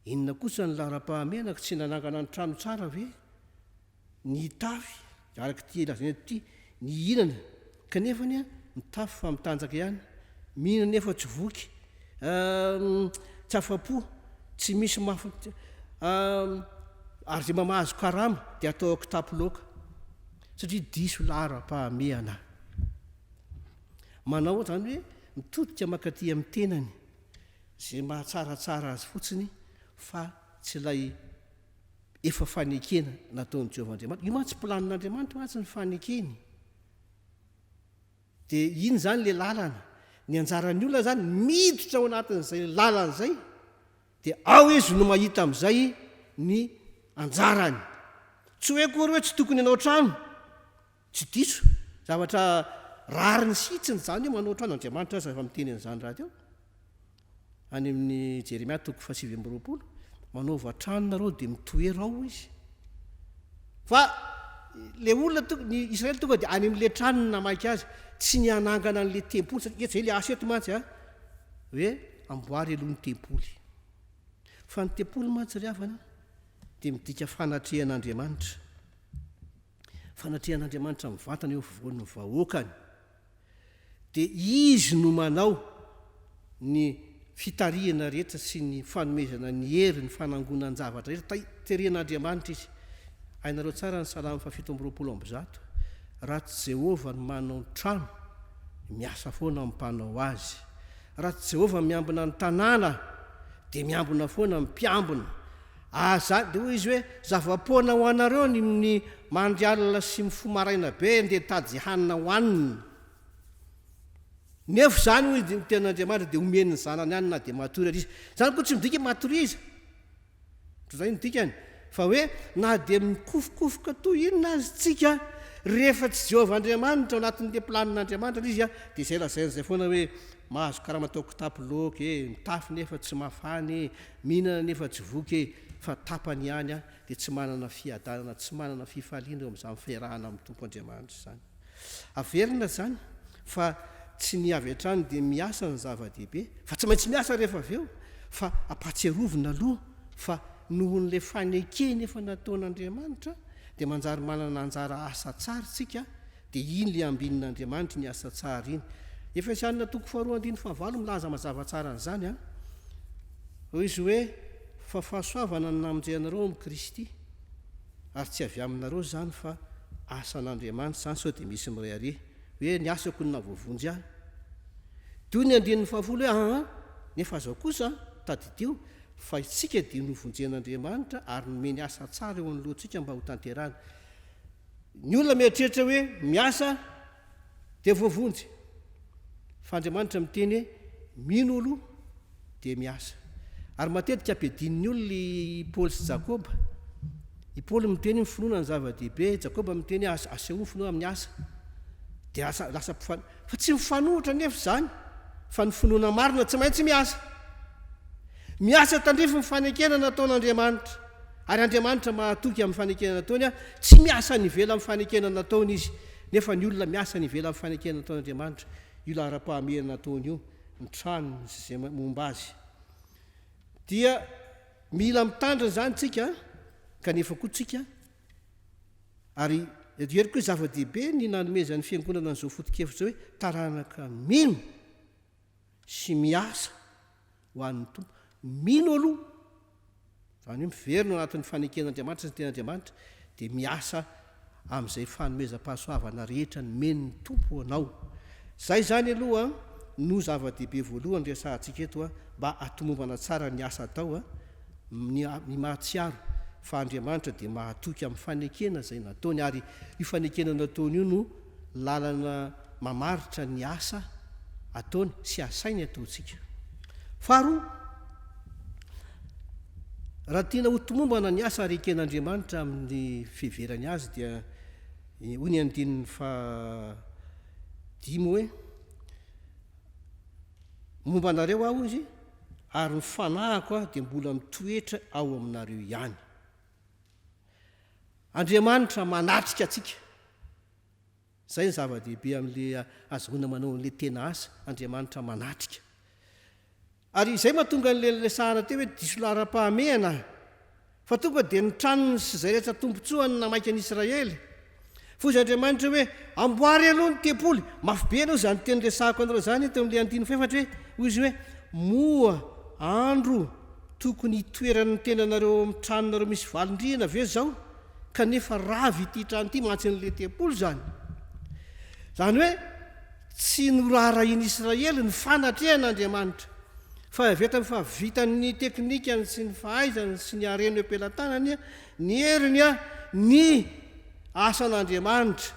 Inona kosa ny lara-pahamehana ka tsy nanangana ny trano tsara ve? Ny tafy araka ty lazaina ty ny hinana kanefany ny tafy fa mitanjaka ihany, mihinana nefa tsy voky, tsy afa-po, tsy misy ary zay mamahazo karama dia atao kitapo-laoka satria diso lara-pahamehana. Manao zany hoe mitodika makaty amin'ny tenany zay mahatsaratsara azy fotsiny fa tsy lay efa fanekena nataon'i Jehovah Andriamanitra. Io mantsy planin'Andriamanitra mantsy ny fanekeny. Dia iny zany le lalana. Ny anjaran'ny olona zany miditra ao anatin'izay lalana izay dia ao izy no mahita amin'izay ny anjarany. Tsy hoe kory hoe tsy tokony hanao trano, tsy diso zavatra rariny sitsiny zany hoe manao trano. Andriamanitra aza efa miteny an'izany raha teo any amin'ny Jeremia 7:20 manaova trano nareo dia mitoera ao izy. Fa le olona ny Israely tonga dia any amin'le trano namaika azy tsy ny anangana an'le tempoly satria zay le asa eto mantsy hoe amboary alohan'ny tempoly. Fa ny tempoly mantsy ry havana dia midika fanatrehan'Andriamanitra. Fanatrehan'Andriamanitra mivantana eo afovoan'ny vahoakany. Dia izy no manao ny fitarihana rehetra sy ny fanomezana ny hery ny fanangonany zavatra rehetra teren'Andriamanitra izy. Ainareo tsara ny Salamo 7:20 raha tsy Jehovah no manao ny trano miasa foana mpanao azy. Raha tsy Jehovah miambina ny tanàna dia miambina foana mpiambina. Zany dia hoy izy hoe zava-poana ho anareo ny mandry alina sy mifo maraina be ndeha tady hanina hoanina. Nefa zany hoy ny tenan'Andriamanitra dia omeny ny zanany ihany na dia matory izy. Zany koa tsy midika matoriza. Zay ny dikany. Fa hoe na dia mikofokofoka toy inona azy tsika rehefa tsy Jehovah Andriamanitra ao anatin'le planin'Andriamanitra izy dia izay lazain'izay foana hoe mahazo karama atao kitapo-laoka mitafy nefa tsy mafany, mihinana nefa tsy voky fa tapany ihany dia tsy manana fiadanana, tsy manana fifaliana eo amin'izany fiarahana amin'ny tompo Andriamanitra izany. Averina zany fa tsy ny avy hatrany dia miasa ny zava-dehibe fa tsy maintsy miasa rehefa avy eo fa ampatsiarovina aloha fa nohon'le fanekeny efa nataon'Andriamanitra dia manjary manana anjara asa tsara tsika dia iny le ambinin'Andriamanitra ny asa tsara iny. Efesianina 4:9 milaza mazava tsara an'izany hoy izy hoe fa fahasoavana no namonjy anareo amin'ny KRISTY ary tsy avy aminareo zany fa asan'Andriamanitra zany sao dia misy miray are hoe ny asako ny navovonjy ahy toy ny andin'ny fahafolo hoe nefa azao kosa tadidio fa itsika dia novonjen'Andriamanitra ary nomeny asa tsara eo an'lohantsika mba ho tanterana. Ny olona mieritreritra hoe miasa dia voavonjy fa Andriamanitra miteny hoe mino olo dia miasa. Ary matetika ampiadinin'ny olona i Paoly sy Jakoba. I Paoly miteny ny finoana ny zava-dehibe, Jakoba miteny aseho ny finoana amin'ny asa. Dia lasa fa tsy mifanohitra nefa zany fa ny finoana marina tsy maintsy miasa. Miasa tandrify ny fanekena nataon'Andriamanitra. Ary Andriamanitra mahatoky amin'ny fanekena nataony tsy miasa nivela amin'ny fanekena nataony izy. Nefa ny olona miasa nivela amin'ny fanekena nataon'Andriamanitra. Io ara-pahamerina nataony io, ny trano izay momba azy. Dia mila mitandrina zany tsika kanefa koa tsika ary ery koa zava-dehibe ny nanomezan'ny fiangonana n'izao foto-kevitra hoe taranaka mino sy miasa ho an'ny tompo. Mino aloha zany hoe miverina anatin'ny faneken'Andriamanitra sy ny ten'Andriamanitra dia miasa amin'izay fanomezam-pahasoavana rehetra ny men'ny tompo anao. Zay zany aloha no zava-dehibe voalohany resahantsika eto mba atomombana tsara ny asa atao ny mahatsiaro fa Andriamanitra dia mahatoky amin'ny fanekena izay nataony ary io fanekena nataony io no lalana mamaritra ny asa ataony sy asainy ataontsika. Faharoa, raha tiana ho tomombana ny asa reken'Andriamanitra amin'ny fiheverany azy dia hoy ny andininy dimy hoe momba anareo aho izy ary ny fanahiko dia mbola mitoetra ao aminareo ihany. Andriamanitra manatrika atsika. Zay ny zava-dehibe amin'le azoana manao an'le tena asa, Andriamanitra manatrika. Ary izay mahatonga an'le lesahana teo hoe diso lara-pahamehana fa tonga dia ny tranony sy izay rehetra tompontsoany namaika an'i Israely. Fozy Andriamanitra hoe amboary aloha ny tempoly, mafy be aloha zany teny resahako anareo zany teo amin'le andiny faefatra hoe izy hoe moa andro tokony hitoeran'ny tenanareo amin'ny tranonareo misy valindrihana ve zao kanefa ravy ity trano ity mantsy an'le tempoly zany. Zany hoe tsy noraharahin'i Israely ny fanatrehan'Andriamanitra fa avy eto fa vitan'ny teknikany sy ny fahaizany sy ny hareny am-pelantanany ny heriny ny asan'Andriamanitra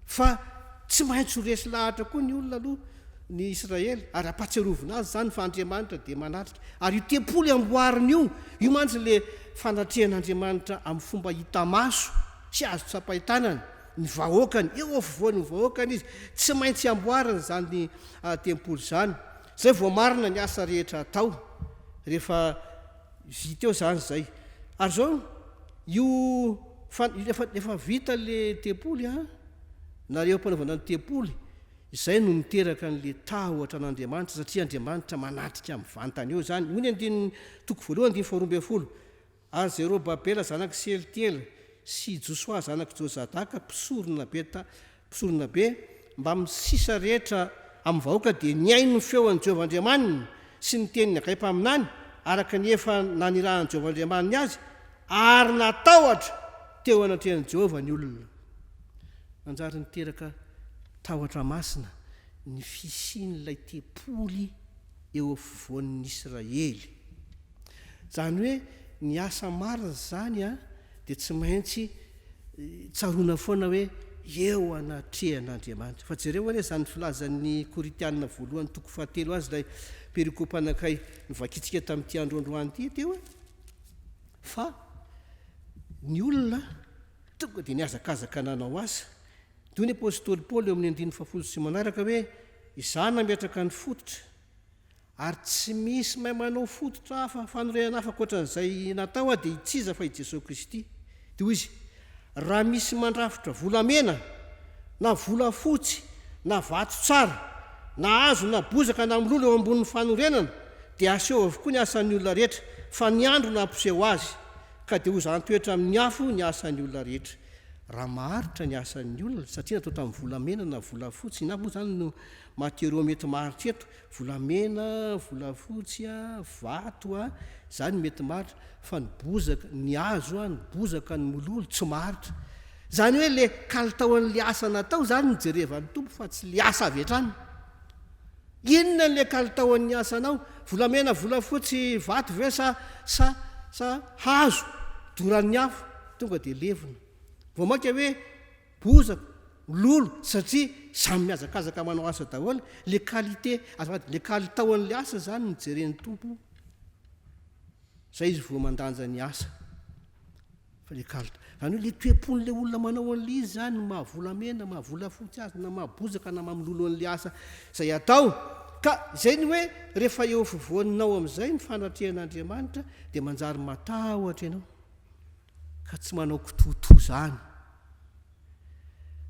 fa tsy maintsy ho resy lahatra koa ny olona aloha ny Israely ary ampatsiarovina azy zany fa Andriamanitra dia manatrika ary io tempoly amboariny io mantsy le fanatrehan'Andriamanitra amin'ny fomba hita maso sy azo tsapahitanana ny vahoakany eo afovoany ny vahoakany izy tsy maintsy amboarina zany tempoly zany. Zay vao marina ny asa rehetra atao rehefa vita eo zany zay. Ary zao io efa vita le tempoly nareo mpanaovana ny tempoly izay no miteraka n'le tahotra an'Andriamanitra satria Andriamanitra manatrika amin'ny vantany eo zany. Hoy ny andininy toko voalohany andiny 12 ary Zerobabela zanaka Selitiela sy JESOA zanaka Jozadaka mpisorona be mba misisa rehetra amin'ny vahoaka dia niaino ny feon'ny Jehovah Andriamanina sy ny teniny akaipaminany araka ny efa nanirahan'ny Jehovah Andriamaniny azy ary natahotra teo anatrehan'i Jehovah ny olona. Manjary niteraka tahotra masina ny fisian'ilay tempoly eo afovoan'ny Israely. Zany hoe ny asa marina zany dia tsy maintsy tsaroana foana hoe eo anatrehan'Andriamanitra. Fa jereo hoe zany filazan'ny Koritianina voalohany toko 7 azy ilay Perikopa anakay nivakitsika tamin'ity androandroany ity teo fa ny olona tonga dia niazakazaka nanao asa. Toy ny apôstôly Paoly eo amin'ny 1 sy manaraka hoe izaho nametraka ny fototra ary tsy misy mahay manao fototra hafa fanorenana hafa ankoatran'izay natao dia hitsiza fa i Jesosy Kristy. Dia hoy izy raha misy mandrafitra volamena na volafotsy na vato tsara na azo na bozaka na milolo eo ambonin'ny fanorenana dia aseho avokoa ny asan'ny olona rehetra fa ny andro nampiseho azy ka dia ho zany toetra amin'ny afo ny asan'ny olona rehetra. raha maharitra ny asan'ny olona satria natao tamin'ny volamena na volafotsy na moa zany no materio mety maharitra eto volamena volafotsy vato zany mety maharitra fa ny bozaka ny azo ny bozaka ny mololo tsy maharitra zany hoe le kalitaon'le asa natao zany nijerevan'ny tompo fa tsy le asa avy hatrany inona le kalitaon'ny asanao volamena volafotsy vato ve sa hazo doran'ny afo tonga dia levona vao maka hoe bozaka lolo satria samy miazakazaka manao asa daholo le qualité le kalitaon'le asa zany nijeren'ny tompo zay izy vao mandanja ny asa fa le kalita zany hoe le toepon'le olona manao an'le izy zany mahavolamena mahavolafotsy azy na mahabozaka na mamololo an'le asa zay atao ka zay ny hoe rehefa eo fivoaninao amin'izay ny fanatrehan'Andriamanitra dia manjary matahotra ianao ka tsy manao kitoto zany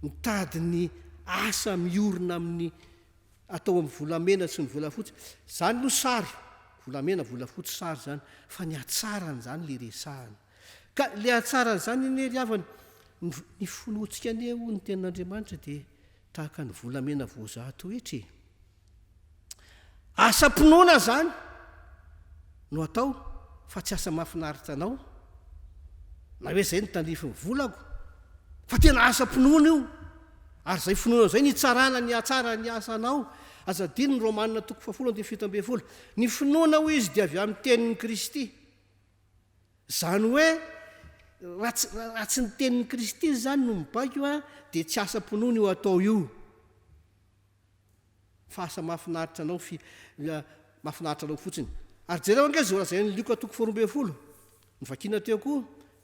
mitady ny asa miorina amin'ny atao amin'ny volamena sy ny volafotsy zany no sary volamena volafotsy sary zany fa ny atsarany zany le resahana ka le atsarany zany ny riavany ny finoantsika ane ho ny tenin'Andriamanitra dia tahaka ny volamena voazato ohatra asa-pinoana zany no atao fa tsy asa mahafinaritra anao na hoe zay ny tandrify ny volako fa tena asa-pinoana io ary zay finoana zay ny tsarana ny atsara ny asanao azadiny ny Romanina 7:17 ny finoana ho izy dia avy amin'ny tenin'ny Kristy zany hoe raha tsy ny tenin'ny Kristy zany no mibaiko dia tsy asa-pinoana io atao io fa asa mahafinaritra anao mahafinaritra anao fotsiny ary jereo ange zao zay ny Luka 4:20 ny vakina teo koa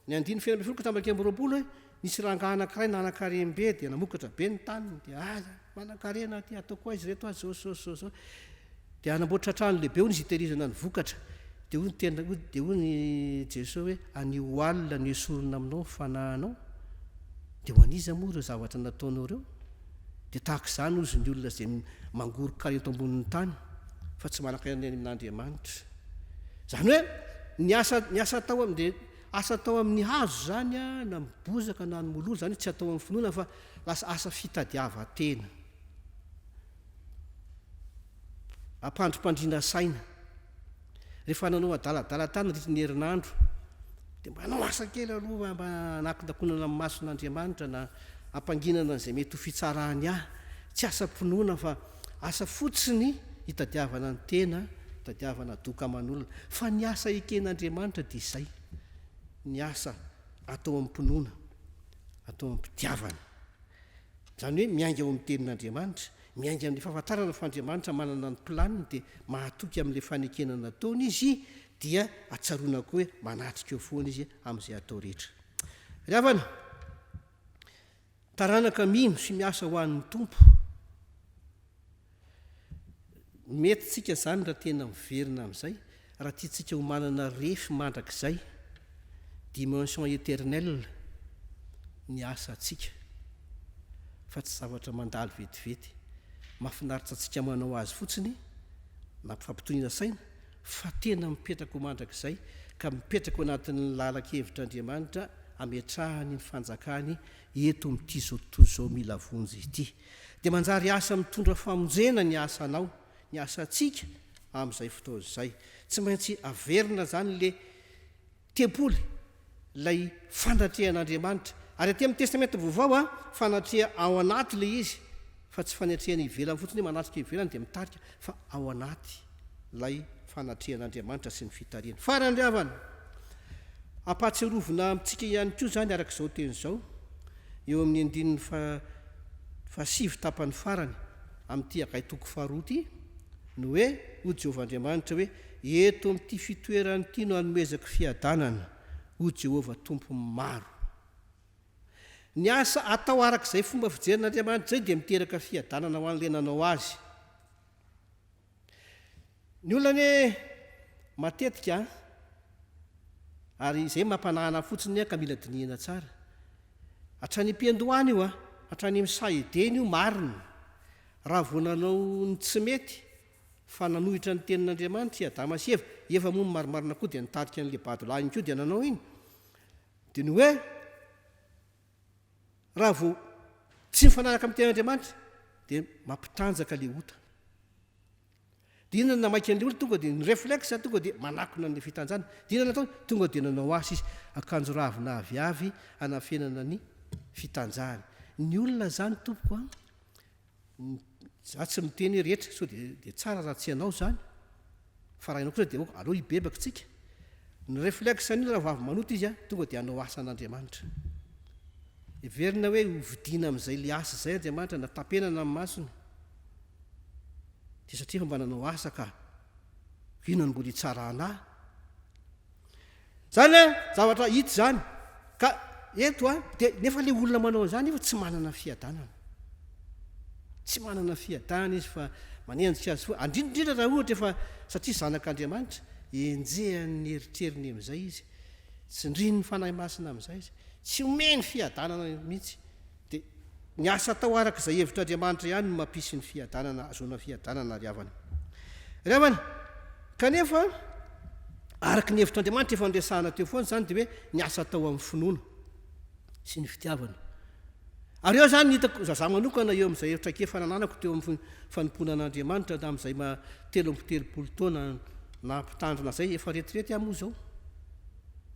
ny 9:20 ka tambakely 20 nisy rangahy anankiray na anakarem-be dia namokatra be ny taniny dia manakarena ty atao koa izy reto zao dia anamboatra trano lehibe ho ny ziterizana ny vokatra dia hoy ny Jesoa hoe anio alina ny esorina aminao fanahanao dia ho aniza moa ireo zavatra nataonao reo dia tahaka izany ozy ny olona zay mangoroka eto ambonin'ny tany fa tsy manankarena amin'Andriamanitra zany hoe ny asa tao amin'le asa atao amin'ny hazo zany na mibozaka na ny mololo zany tsy atao amin'ny finoana fa lasa asa fitadiavan-tena ampandrompandrina saina rehefa nanao adaladala tany nandritra ny herinandro dia manao asa kely aloha mba nakindakonana amin'ny mason'Andriamanitra na ampanginana n'izay mety ho fitsarany tsy asa-pinoana fa asa fotsiny hitadiavana ny tena hitadiavana doka aman'olona fa ny asa eken'Andriamanitra dia izay ny asa atao amin'ny mpinoana atao amin'ny mpitiavana zany hoe miainga eo amin'ny tenin'Andriamanitra miainga amin'ny fahafantarana fa Andriamanitra manana ny planiny dia mahatoky amin'ilay fanekena nataony izy dia atsaroana koa hoe manatrika eo foana izy amin'izay atao rehetra riavana taranaka mino sy miasa ho an'ny tompo mety tsika zany raha tena miverina amin'izay raha tiatsika ho manana refy mandrakizay dimension éternelle ny asa atsika fa tsy zavatra mandalo vetivety mahafinaritra atsika manao azy fotsiny na mpifampitoniana saina fa tena mipetraka ho mandrakizay ka mipetraka ho anatin'ny lalak'hevitr'Andriamanitra ametrahany ny fanjakany eto amin'ity zao mila vonjy ity dia manjary asa mitondra famonjena ny asanao ny asa atsika amin'izay fotoana izay tsy maintsy averina zany le tempoly lay fanatrehan'Andriamanitra ary aty amin'ny testamenta vaovao fanatreha ao anaty le izy fa tsy fanatrehana ivelany fotsiny hoe manatrika ivelany dia mitarika fa ao anaty lay fanatrehan'Andriamanitra sy ny fitariana farandriavana ampatsirovina amintsika ihany koa zany arak'izao teny izao eo amin'ny andininy fa 7 tapany farany amin'ity akaitoko faharoa ity no hoe ho Jehovah Andriamanitra hoe eto amin'ity fitoerany ity no anomezako fiadanana ho Jehovah tompo maro ny asa atao arak'izay fomba fijerin'Andriamanitra zay dia miteraka fiadanana ho an'le nanao azy ny olona matetika ary izay mampanahana fotsiny ka mila dinihana tsara hatrany am-piandohany io hatrany amin'ny saedeny io marina raha vao nanao ny tsy mety fa nanohitra ny tenin'Andriamanitra Adama sy Eva moa marimarina koa dia nitarika an'le badolahy koa dia nanao iny dia ny hoe raha vao tsy mifanaraka amin'ny tenin'Andriamanitra dia mampitanjaka le ota. Dia inona namaika an'le olona tonga dia ny réflexe tonga dia manakona ny fitanjana. Dia inona natao tonga dia nanao asa izy akanjo ravina aviavy anafenana ny fitanjahany. Ny olona zany tompoko za tsy miteny rehetra so dia tsara raha tsy ianao zany fa raha ianao kosa dia aleo hibebaka tsika. Ny réflexe an'io raha vavy manoto izy tonga dia hanao asa an'Andriamanitra. Everina hoe hovidiana amin'izay le asa izay Andriamanitra natapenana amin'ny masony. Dia satria fa mba nanao asa ka inona mbola hitsara anahy. Zany zavatra hita zany ka eto dia nefa le olona manao an'izany efa tsy manana fiadanana. Tsy manana fiadanana izy fa manenjika azy foa. Indrindra raha ohatra efa satria zanak'Andriamanitra enjehan'ny eritreriny amin'izay izy. Tsy ndrin'ny fanahy masina amin'izay izy. Tsy omeny fiadanana mihitsy. Dia ny asa atao araka izay hevitr'Andriamanitra ihany no mampisy ny fiadanana, azona fiadanana riavana. Riavana, kanefa araka ny hevitr'Andriamanitra efa nresahana teo foana zany dia hoe ny asa atao amin'ny finoana sy ny fitiavana. Ary eo zany hitako zaza manokana eo amin'izay hevitra fanananako teo amin'ny fanompoana an'Andriamanitra na amin'izay 30 taona na mpitandrina zay efa retirety moa zao.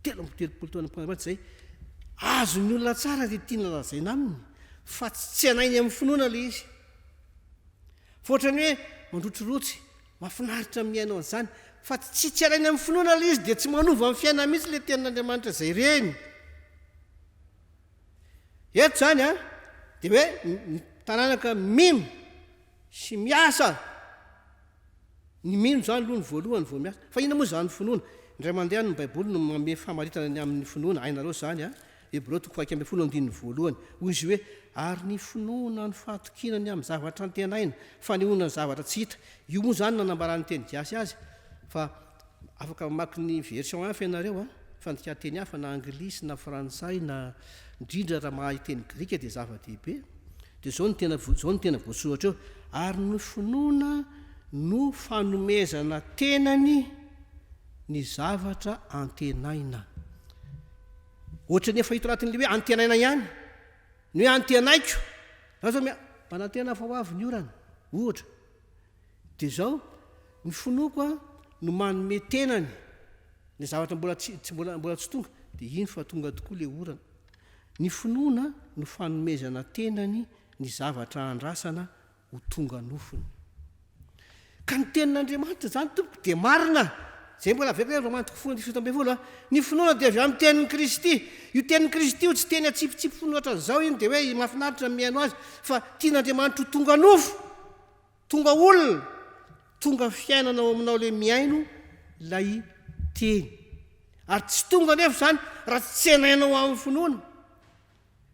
30 taona mpitandrina zay azo ny olona tsara dia tiana lazaina aminy fa tsy anainy amin'ny finoana le izy. Fotrany hoe mandrotrorotsy mahafinaritra miainao an'izany fa tsy anainy amin'ny finoana le izy dia tsy manova amin'ny fiainana mihitsy le tenin'Andriamanitra izay reny. Eto zany dia hoe ny taranaka MINO sy MIASA. Ny MINO zany aloha ny voalohany vao miasa. Fa inona moa zany finoana? Indray mandeha ny Baiboly no manome famaritana ny amin'ny finoana. Hainareo zany Hebreo 1:12 voalohany. Hoy izy hoe ary ny finoana ny fahatokinany amin'ny zavatra antenaina fanehoana ny zavatra tsy hita. Io moa zany nanambarany teny gasy azy fa afaka mamaky ny version hafa ianareo fandikateny hafa na anglisy na frantsay na indrindra raha mahay teny grika dia zava-dehibe. Dia zao ny tena voasoratra eo ary ny finoana no fanomezana tenany ny zavatra antenaina. Ohatra ny efa hita anatin'le hoe antenaina ihany. Ny hoe antenaiko. Raha zao manantena fa ho avy ny orana. Ohatra. Dia zao ny finoako no manome tenany ny zavatra mbola tsy tonga dia iny fa tonga tokoa le orana. Ny finoana no fanomezana tenany ny zavatra andrasana ho tonga nofony. Ka ny tenin'Andriamanitra zany tompoko dia marina. Zay mbola aveka romantika fona 17 ny finoana dia avy amin'ny tenin'ny Kristy. Io tenin'ny Kristy io tsy teny atsipitsipy fona ohatra zao iny dia hoe mahafinaritra miaino azy fa tian'Andriamanitra ho tonga nofo, tonga olona, tonga fiainana ao aminao le miaino ilay teny. Ary tsy tonga nefa zany raha tsy enainao amin'ny finoana.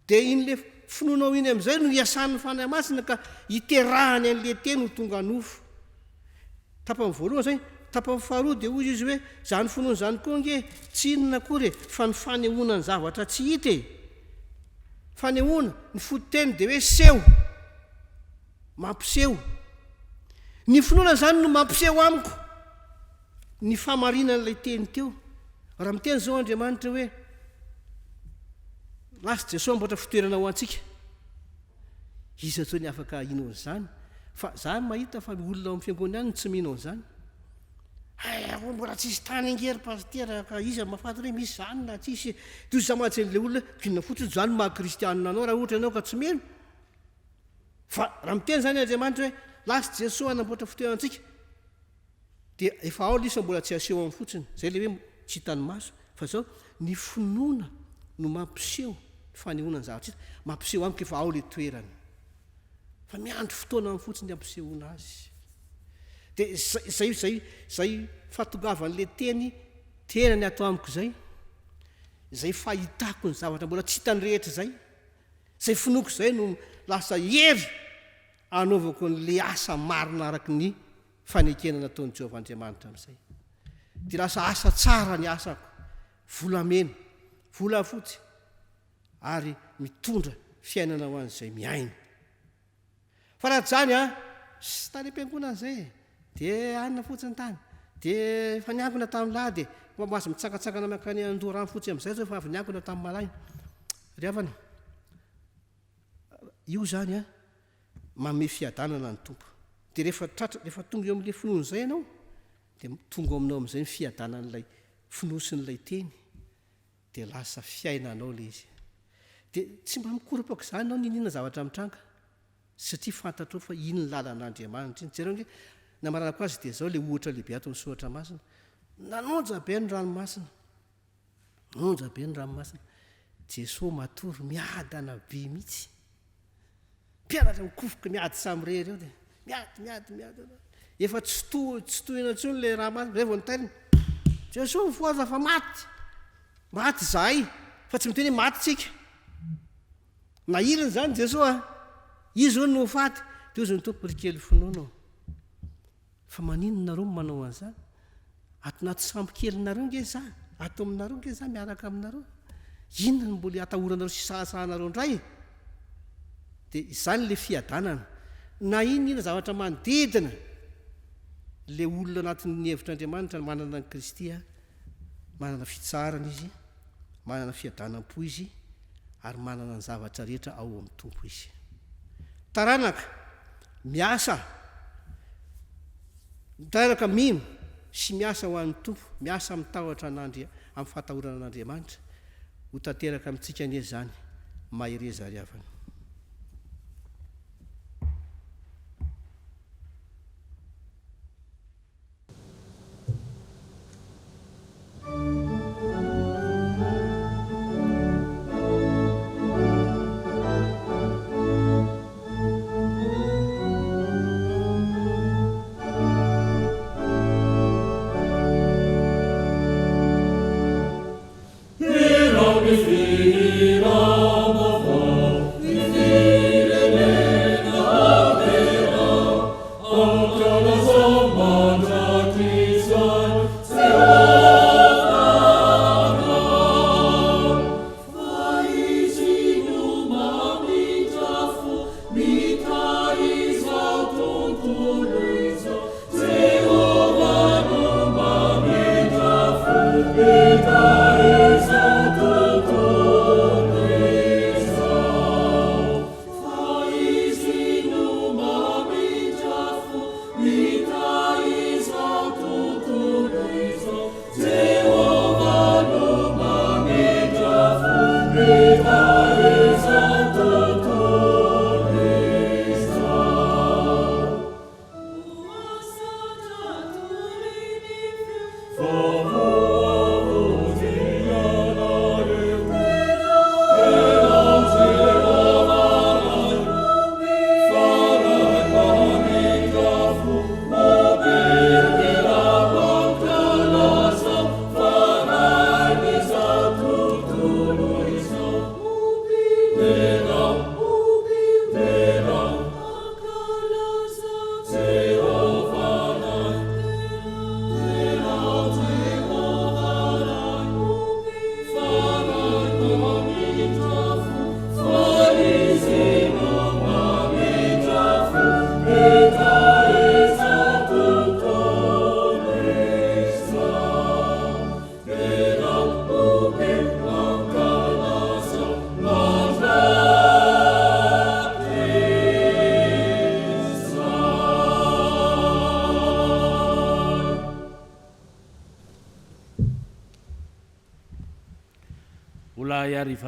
Dia iny le finoanao iny amin'izay no hiasan'ny fanahy masina ka hiterahany an'le teny ho tonga nofo. Tapany voalohany zay, tapany faharoa dia hoy izy hoe zany finoana zany koa nge tsy inona akory fa ny fanehoana ny zavatra tsy hita. Fanehoana ny fototeny dia hoe seho, mampiseho. Ny finoana zany no mampiseho amiko ny famarinan'ilay teny teo. Raha miteny zao Andriamanitra hoe lasa JESOA mboatra fitoerana ho antsika. Iza zao ny afaka ino an'izany? Fa za mahita fa olona amin'ny fiangonana ihany tsy mino an'izany. Mbola tsisy tany angery pastera ka iza mahafantatra hoe misy zany na tsisy. Toy za mahatsy le olona kinona fotsiny zany maha-kristianina anao raha ohatra ianao ka tsy mino. Fa raha miteny zany Andriamanitra hoe lasa JESOA namboatra fitoerana antsika dia efa ao lisa mbola tsy aseho amin'ny fotsiny. Zay le hoe tsy hitany maso. Fa zao ny finoana no mampiseho fanehoana ny zavatra hita. Mampiseho amiko efa ao le toerany. Fa miandro fotoana amin'ny fotsiny ampisehoana azy. Dia zay fahatongavan'le tena ny atao amiko zay. Zay fahitako ny zavatra mbola tsy hitany rehetra zay. Zay finoako zay no lasa hery anaovako n'le asa marina araka ny fanekena nataon'i Jehovah Andriamanitra amin'izay. Dia lasa asa tsara ny asako, volamena, volafotsy ary mitondra fiainana ho an'izay miaina. Fa raha zany sy tany am-piangonana zay dia anina fotsiny tany dia fa niangona tamin'ny lahady mahazo mitsakatsakana makany andorany fotsiny amin'izay zao fa avy niangona tamin'ny malaina. Ry havana, io zany a mame fiadanana ny tompo de rehefa tonga eo amin'le finoany zay ianao de tonga aminao amin'izay ny fiadanan'lay finosin'lay teny de lasa fiainanao le izy de tsy mba mikoropaka zany anao ninina zavatra mitranga satria fantatrao fa iny ny lalan'Andriamanitra iny jereo nge namaranako azy de zao le ohatra lehibe ato ny soatra masina nanonja be ny ranomasina nonja be ny ranomasina Jesosy matory miadana be mihitsy mpianatra mikofoka miady samy rery eo de miady efa tsy tohina ntsony le raha masina rehefa nitairiny Jesosy mifoaza fa maty zahay fa tsy miteny maty tsika na ilany zany Jesosy izy no faty de ozy ny tompo rikely finoana fa maninonareo manao an'izany atonaty sambo kelynareo nge za ato aminareo nge za miaraka aminareo inona ny mbola atahoranareo sy sahasahanareo indray de izany le fiadanana na inona zavatra manodidina le olona anatin'ny hevitr'Andriamanitra manana ny Kristy manana fitsarana izy manana fiadanam-po izy ary manana ny zavatra rehetra ao amin'ny tompo izy taranaka miasa taranaka mino sy miasa ho an'ny tompo miasa mitahotra an'Andria amin'ny fahatahorana an'Andriamanitra ho tanteraka amintsika anie zany mahereza ry havana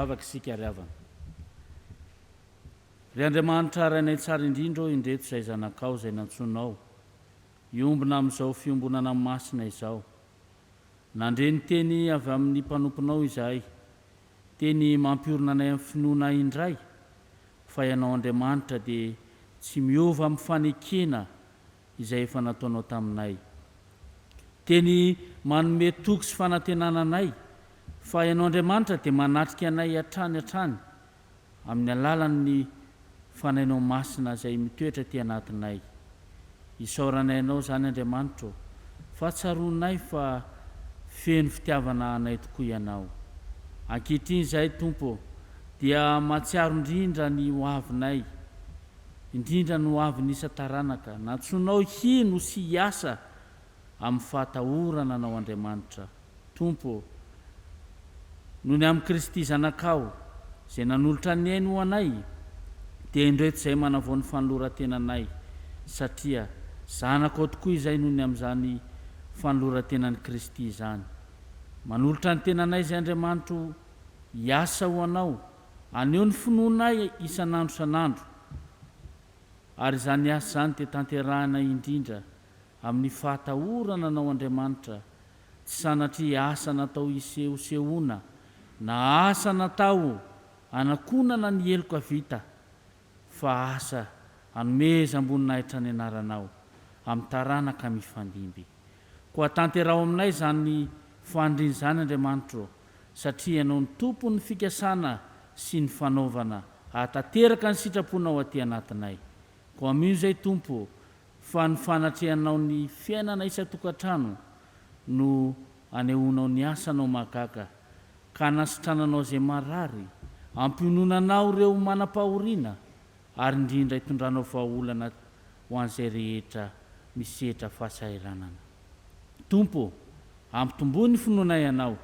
Vavaka sika ry havana ry Andriamanitra rainay tsara indrindra indreto izay zanakao izay nantsonao iombona amin'izao fiombonana masina izao nandre ny teny avy amin'ny mpanomponao izahay teny mampiorina anay amin'ny finoana indray fa ianao Andriamanitra dia tsy miova amin'ny fanekena izay efa nataonao taminay teny manome toky sy fanantenana anay fa ianao Andriamanitra dia manatrika anay hatrany amin'ny alalan'ny fanainao masina izay mitoetra ty anatinay isaoranay anao zany Andriamanitra fa tsaronay fa feno fitiavana anay tokoa ianao ankehitriny izay Tompo dia matsiaro indrindra ny hoavinay indrindra ny hoavin'ny isa-taranaka nantsonao hino sy hiasa amin'ny fahatahorana anao Andriamanitra Tompo noho ny amin'ny Kristy zanakao izay nanolotra ny ainy ho anay dia indreto izay manavao ny fanoloran-tenanay satria zanako tokoa izay noho ny amin'izany fanoloran-tenan'i Kristy izany. Manolotra ny tenanay izay Andriamanitro hiasa ho anao, aneo ny finoanay isan'andro san'andro, ary izany asa izany dia tanterahana indrindra amin'ny fahatahorana anao Andriamanitra, tsy sanatria asa natao isehosehoana na asa natao anakonana ny heloka vita, fa asa anomeza amboninahitra ny anaranao amin'ny taranaka mifandimby. Koa tanteraho aminay zany fandriny zany Andriamanitro, satria ianao ny tompon'ny fikasana sy ny fanaovana ahatateraka ny sitraponao aty anatinay. Koa mino izay Tompo fa ny fanatrehanao ny fiainana isa-tokantrano no anehoanao ny asanao mahagaga, ka nasitrananao izay marary, ampiononanao ireo manam-pahoriana, ary indrindra hitondranao vahaolana ho an'izay rehetra misehatra fahasairanana. Tompo, ampitomboy ny finoanay anao,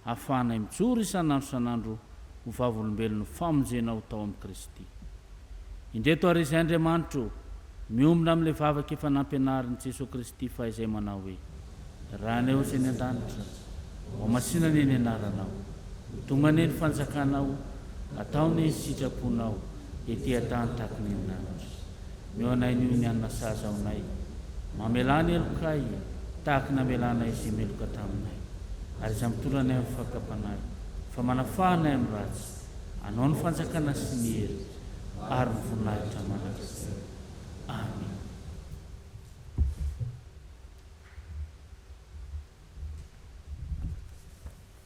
ahafahanay mijoro isan'andro san'andro ho vavolombelona famonjenao tao amin'ny Kristy. Indreto ary izay Andriamanitro, miombona amin'ilay vavaka efa nampianarin'i Jesosy Kristy fa izay manao hoe: raha anao izay ny an-danitra, ao masinany ny anaranao, tongany ny fanjakanao, ataony ny sitraponao, ety an-tany tahaka ny erinaratra. Mioanay nio ny anona saza aonay, mamelany elokay tahaka namelanay izay meloka taminay, ary izay mitolanay amin'ny fakapanay, fa manafahanay amin'ny ratsy, anao ny fanjakana sy ny hery, ary ny voninahitra manakasika. Amen.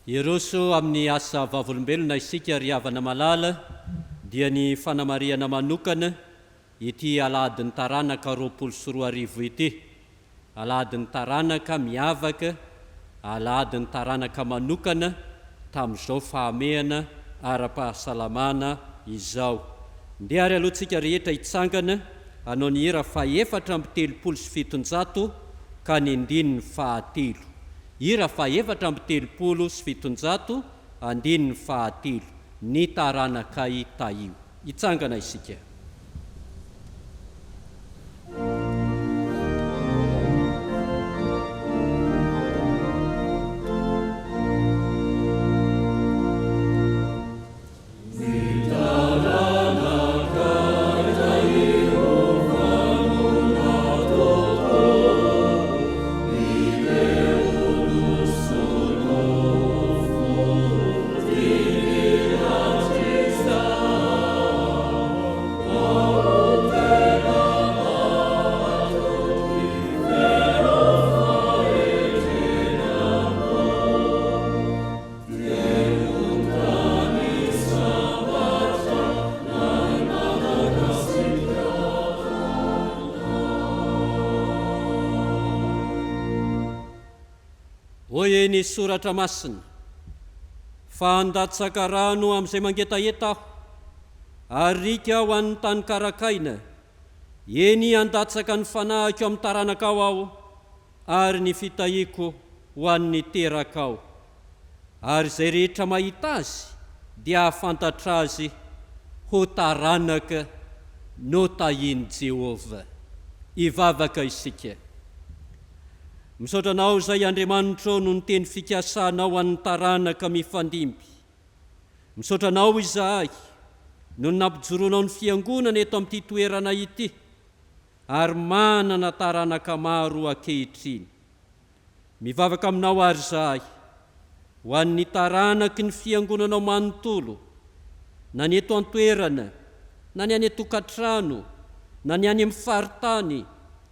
Iroso amin'ny asa vavolombelona isika ry havana malala dia ny fanamariana manokana ity Alahadin'ny Taranaka 24 ity. Alahadin'ny Taranaka miavaka, Alahadin'ny Taranaka manokana tamin'izao fahamehana ara-pahasalamana izao. Ndeha ary alohantsika rehetra hitsangana hanao ny hira fa 470 ka ny andininy fahatelo. Hira fa 470 andininy fahatelo, ny taranakay taio. Hitsangana isika. Oye ny soratra masina, fa handatsaka rano amin'izay mangetaeta aho, arika ho an'ny tany karakaina, eny handatsaka ny fanahiko amin'ny taranaka aho, ary ny fitahiko ho an'ny teraka aho. Ary izay rehetra mahita azy dia ahafantatra azy ho taranaka no tahiany Jehova. Ivavaka isika. Misaotra anao izay Andriamanitro no ny teny fikasanao an'ny taranaka mifandimby. Misaotra anao Izaho no nampijoroanao ny fiangonana eto amin'ity toerana ity, ary manana taranaka maro ankehitriny. Mivavaka aminao ary Izaho ho an'ny taranaky ny fiangonanao manontolo, na ny eto an-toerana, na ny any tokantrano, na ny any amin'ny faritany,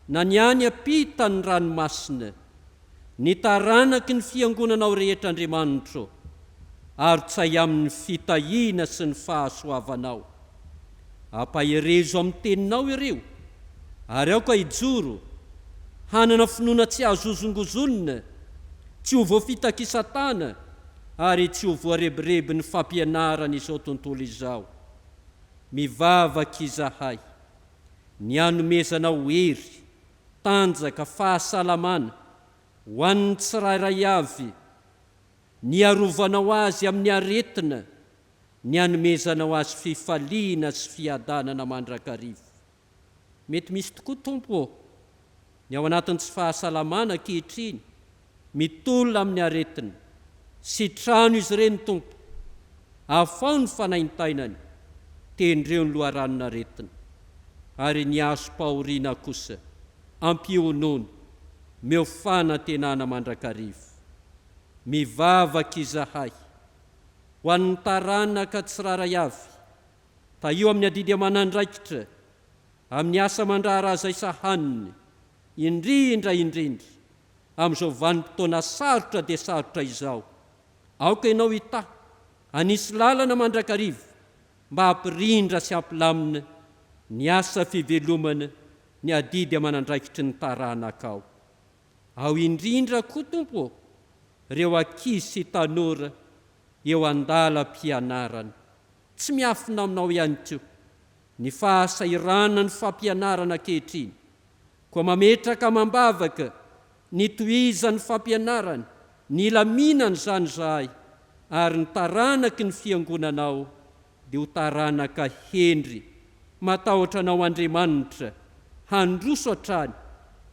na ny any ampita ny ranomasina, ny taranaky ny fiangonanao rehetra Andriamanitro, ary tsay amin'ny fitahiana sy ny fahasoavanao. Ampaherezo amin'ny teninao ireo, ary aoka hijoro, hanana finoana tsy azozongozonina, tsy ho voafitakisatana, ary tsy ho voarebirebi ny fampianarana izao tontolo izao. Mivavaka izahay, ny hanomezanao hery, tanjaka, fahasalamana ho an'ny tsirairay avy, ny arovanao azy amin'ny aretina, ny anomezana ho azy fifaliana sy fiadanana mandrakarivo. Mety misy tokoa tompo ny ao anatin'ny tsy fahasalamana ankehitriny, mitolona amin'ny aretina, sitrano izy ireny tompo, afao ny fanaintainany, tendreo ny loharanona aretina, ary ny azo pahoriana kosa, ampionono, meo fanantenana mandrakarivo. Mivavaka izahay, ho an'ny taranaka tsiraray avy, taio amin'ny adidy aman'andraikitra, amin'ny asa mandraharaza isahaniny, indrindra, amin'izao vanim-potoana sarotra dia sarotra izao. Aoka ianao hita, anisy lalana mandrakarivo, mba hampirindra sy hampilamina ny asa fivelomana ny adidy aman'andraikitry ny taranaka ao. Ao indrindra koa tompo, reo ankizy sy tanora eo andalam-pianarana, tsy miafina aminao ihany koa ny fahasairana ny fampianarana ankehitriny, koa mametraka mambavaka ny tohizan'ny fampianarana, ny laminany zany zahay, ary ny taranaky ny fiangonanao dia ho taranaka hendry, matahotra anao Andriamanitra handroso hatrany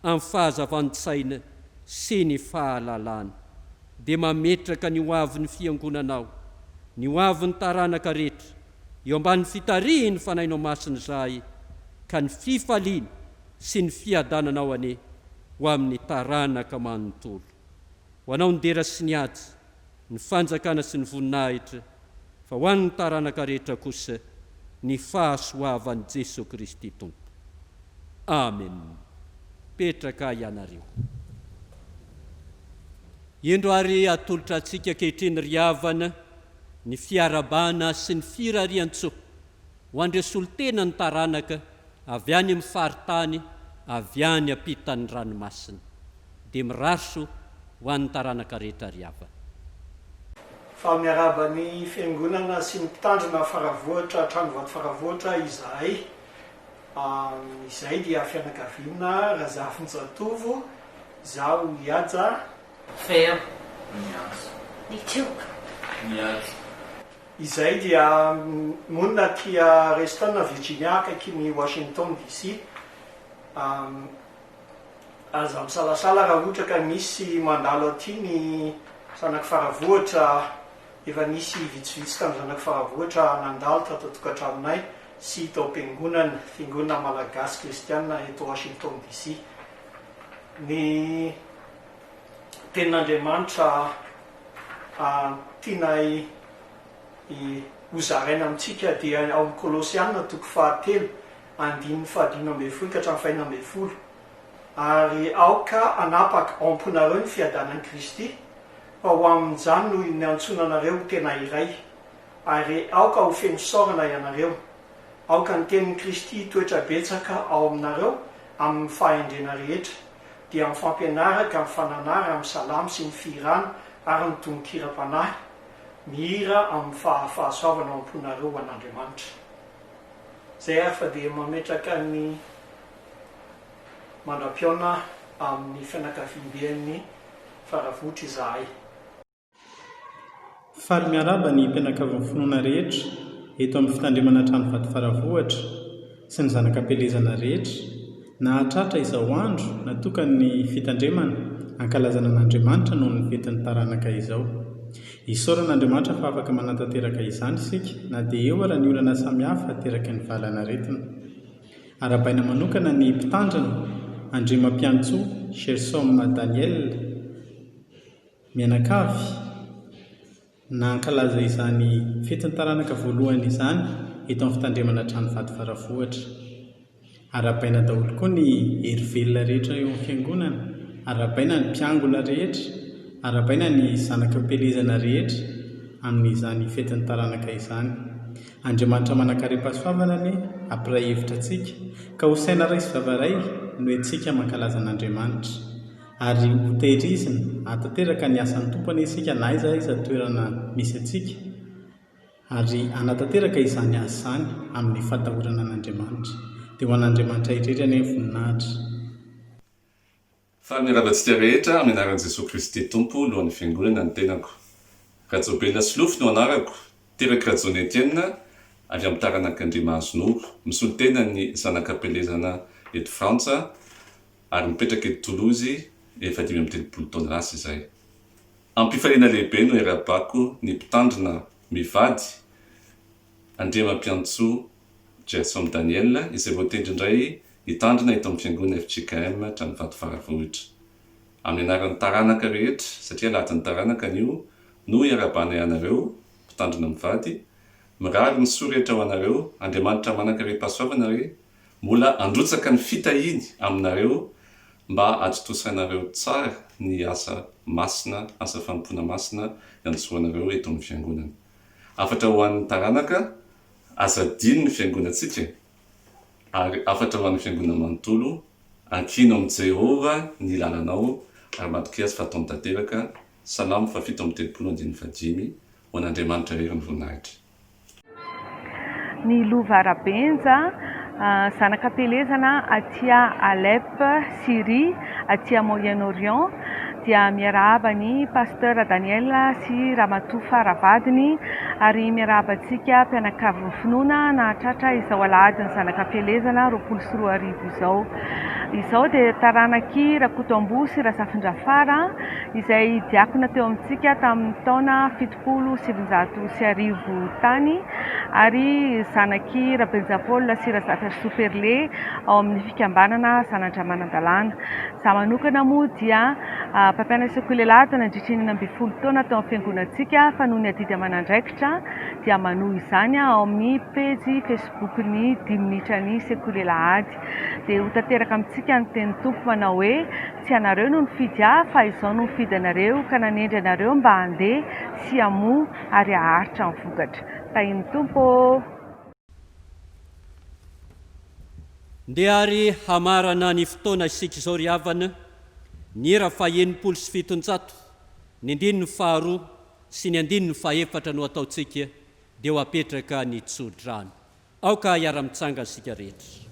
amin'ny fahazavan-tsaina sy ny fahalalana, dia mametraka ny hoavin'ny fiangonanao, ny hoavin'ny taranaka rehetra, eo amban'ny fitariany fanainao masiny zahay, ka ny fifaliana sy ny fiadananao ane ho amin'ny taranaka manontolo. Ho anao ny dera sy ny ady, ny fanjakana sy ny voninahitra, fa ho an'ny taranaka rehetra kosa ny fahasoavan'i Jesosy Kristy Tompo. Amen. Petraka ianareo. Endro ary atolotra antsika ankehitriny ry havana ny fiarabana sy ny firarian-tsoa ho andreo solotena ny taranaka avy any amin'ny faritany, avy any ampitan'ny ranomasina, dia miraso ho an'ny taranaka rehetra ry havana. Fa miarabany fiangonana sy ny mpitandrina Faravohitra, Tranovato Faravohitra izahay. Izay dia fianakaviana Rahazafinjatovo, izaho hiaja Feo, MIASA, niteraka, MIASA. Izay dia monina tia restana Virginia akaikin'ny Washington DC. Aza misalasala raha ohatra ka misy mandalo aty ny Zanako Faravohitra, efa nisy vitsivitsy tamin'ny Zanako Faravohitra nandalo tato tokantraminay sy tao am-piangonana, fiangonana malagasy kristiana eto Washington DC. Ny tenin'Andriamanitra tianay hozaraina amintsika dia ao amin'ny Kolosiana 3:1-5:10 ary aoka anapaka amponareo ny fiadanan'i Kristy, fa ho amin'izany no ny antsonanareo tena iray, ary aoka ho fenosorana ianareo, aoka ny tenin'i Kristy toetra betsaka ao aminareo amin'ny fahendrena rehetra, dia amin'ny fampianaraka, amin'ny fananara, amin'ny salamy sy ny firana ary ny tononkira-panahy, mihira amin'ny fahasoavana amponareo an'Andriamanitra. Zay ary fa dia mametraka ny mandram-piaona amin'ny fianakavian'ny Faravohitra izahay. Faly miaraba ny mpianakavian'ny finoana rehetra eto amin'ny fitandremana Tranovato Faravohitra sy ny zanakam-pelezana rehetra, na hatratra izao andro natokany ny fitandremana ankalazana an'Andriamanitra noho ny fetin'ny taranaka izao. Isaoran'Andriamanitra fa afaka manantanteraka izany isika, na dia eo ara ny olana samihafa teraka ny valanaretina. Arabaina manokana ny mpitandrina Andriamam-piantsoa JESOA Daniel mianakavy na ankalaza izany fetin'ny taranaka voalohany izany eto amin'ny fitandremana Tranovato Faravohitra. Arabaina daholo koa ny herivelona rehetra eo amin'ny fiangonana, arabaina ny mpiangona rehetra, arabaina ny zanakam-pelezana rehetra amin'izany fetin'ny taranaka izany. Andriamanitra manakare-pahasoavana ane ampiray hevitra antsika, ka ho saina ray sy vavaray no antsika mankalaza an'Andriamanitra, ary ho tehirizina hatateraka ny asan'ny Tompo ane isika na iza toerana misy antsika, ary anatanteraka izany asa izany amin'ny fatahorana an'Andriamanitra. Dia ho an'Andriamanitra indrindra ny voninahitra. Fa miarabantsika rehetra amin'ny anaran'i Jesosy Kristy Tompo alohan'ny fiangonana ny tenako. Rajobelona sy lofy no anarako teraka jonetienne avy amin'ny taranaka andriamahazon'olo misolo tena ny zanakapelezana eto frantsa ary mipetraka eto Toulouse efa 5 taona lasa izay. Ampifaliana lehibe no erabako ny mpitandrina mivady andriamam-piantsoa JESOA Daniel izay voatendry indray hitandrina eto amin'ny fiangonana FJKM Tranovato Faravohitra. Amin'ny anaran'ny taranaka rehetra satria Alahadin'ny Taranaka anio no iarabana ianareo mpitandrina mivady mirary ny soratra ho anareo Andriamanitra manankaream-pahasoavana re mbola androtsaka ny fitahiny aminareo mba ajotosanareo tsara ny asa masina, asa fanompoana masina iantsoanareo eto amin'ny fiangonana. Afatra ho an'ny taranaka azadiny ny fiangonantsika ary afatra ho an'ny fiangonana manontolo ankino amin'ny Jehova ny lalanao ary matokiazy fataony tanteraka. Salamo 7:35 ho an'Andriamanitra rery ny voninahitra. Ny lova arabenja zanakapelezana atia Alep, Syrie, atia Moyen-Orient dia miarahaba ny pasteur Daniel sy Ramatoa Faravadiny ary miarahaba antsika mpianakavy finoana nahatratra izao Alahady ny zanakapelezana 24 izao dia taranaky Rakotombo sy Razafindrafara izay diakona teo amintsika tamin'ny taona 770 tany ary zanaky Rabenjapol sy Razafiasoperle ao amin'ny fikambanana zanandriamanandalàna. Za manokana moa dia mpampianatra sekoly nandritry ny 12 taona tao amin'ny fiangonantsika fa noho ny adidy aman'andraikitra dia manohy izany ao amin'ny pejy Facebook ny 10 minitra ny sekoly Alahady. Dia ho tanteraka amintsika ny teny tompo manao hoe tsy anareo no nifidy fa izao no nifidy anareo ka nanendry anareo mba handeha sy hamoha ary haharitra ny vokatra. Tahin'ny tompo. Ndeha ary hamarana ny fotoana isika izao ry havana ny ra 700 ny 12 sy ny 14 no ataontsika dia ho apetraka ny tsodrano. Aoka hiara-mitsanga isika rehetra.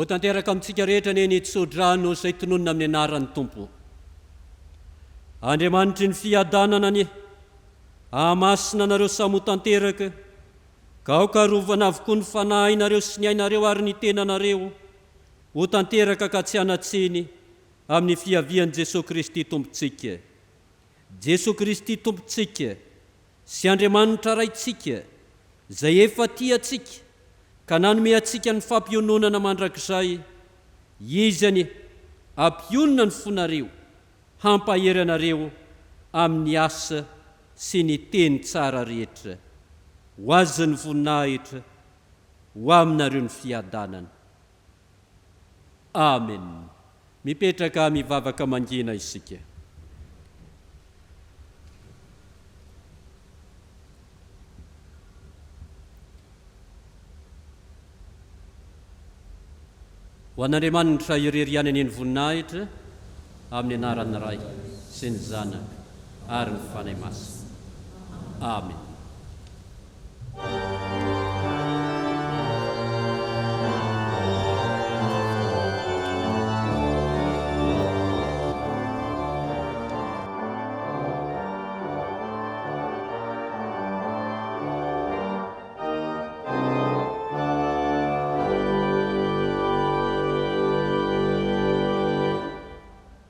Ho tanteraka amintsika rehetra ny tsodrano izay tononona amin'ny anaran'ny Tompo. Andriamanitry ny fiadanana ny hamasina anareo samy ho tanteraka ka aokarovana avokoa ny fanahinareo sy ny ainareo ary ny tenanareo ho tanteraka ka tsy hanatsiny amin'ny fiavian'i Jesosy Kristy Tompontsika. Jesosy Kristy Tompontsika sy Andriamanitra raitsika izay efa tiantsika ka nanome antsika ny fampiononana mandrakizay, izany ampionona ny fonareo, hampahery anareo amin'ny asa sy ny teny tsara rehetra. ho azy ny voninahitra ho aminareo ny fiadanana. Amen. Mipetraka mivavaka mangina isika. Ho an'Andriamanitra ireriany any ny voninahitra amin'ny anaran'ny Ray sy ny Zanaka ary ny Fanahy Masina. Amen.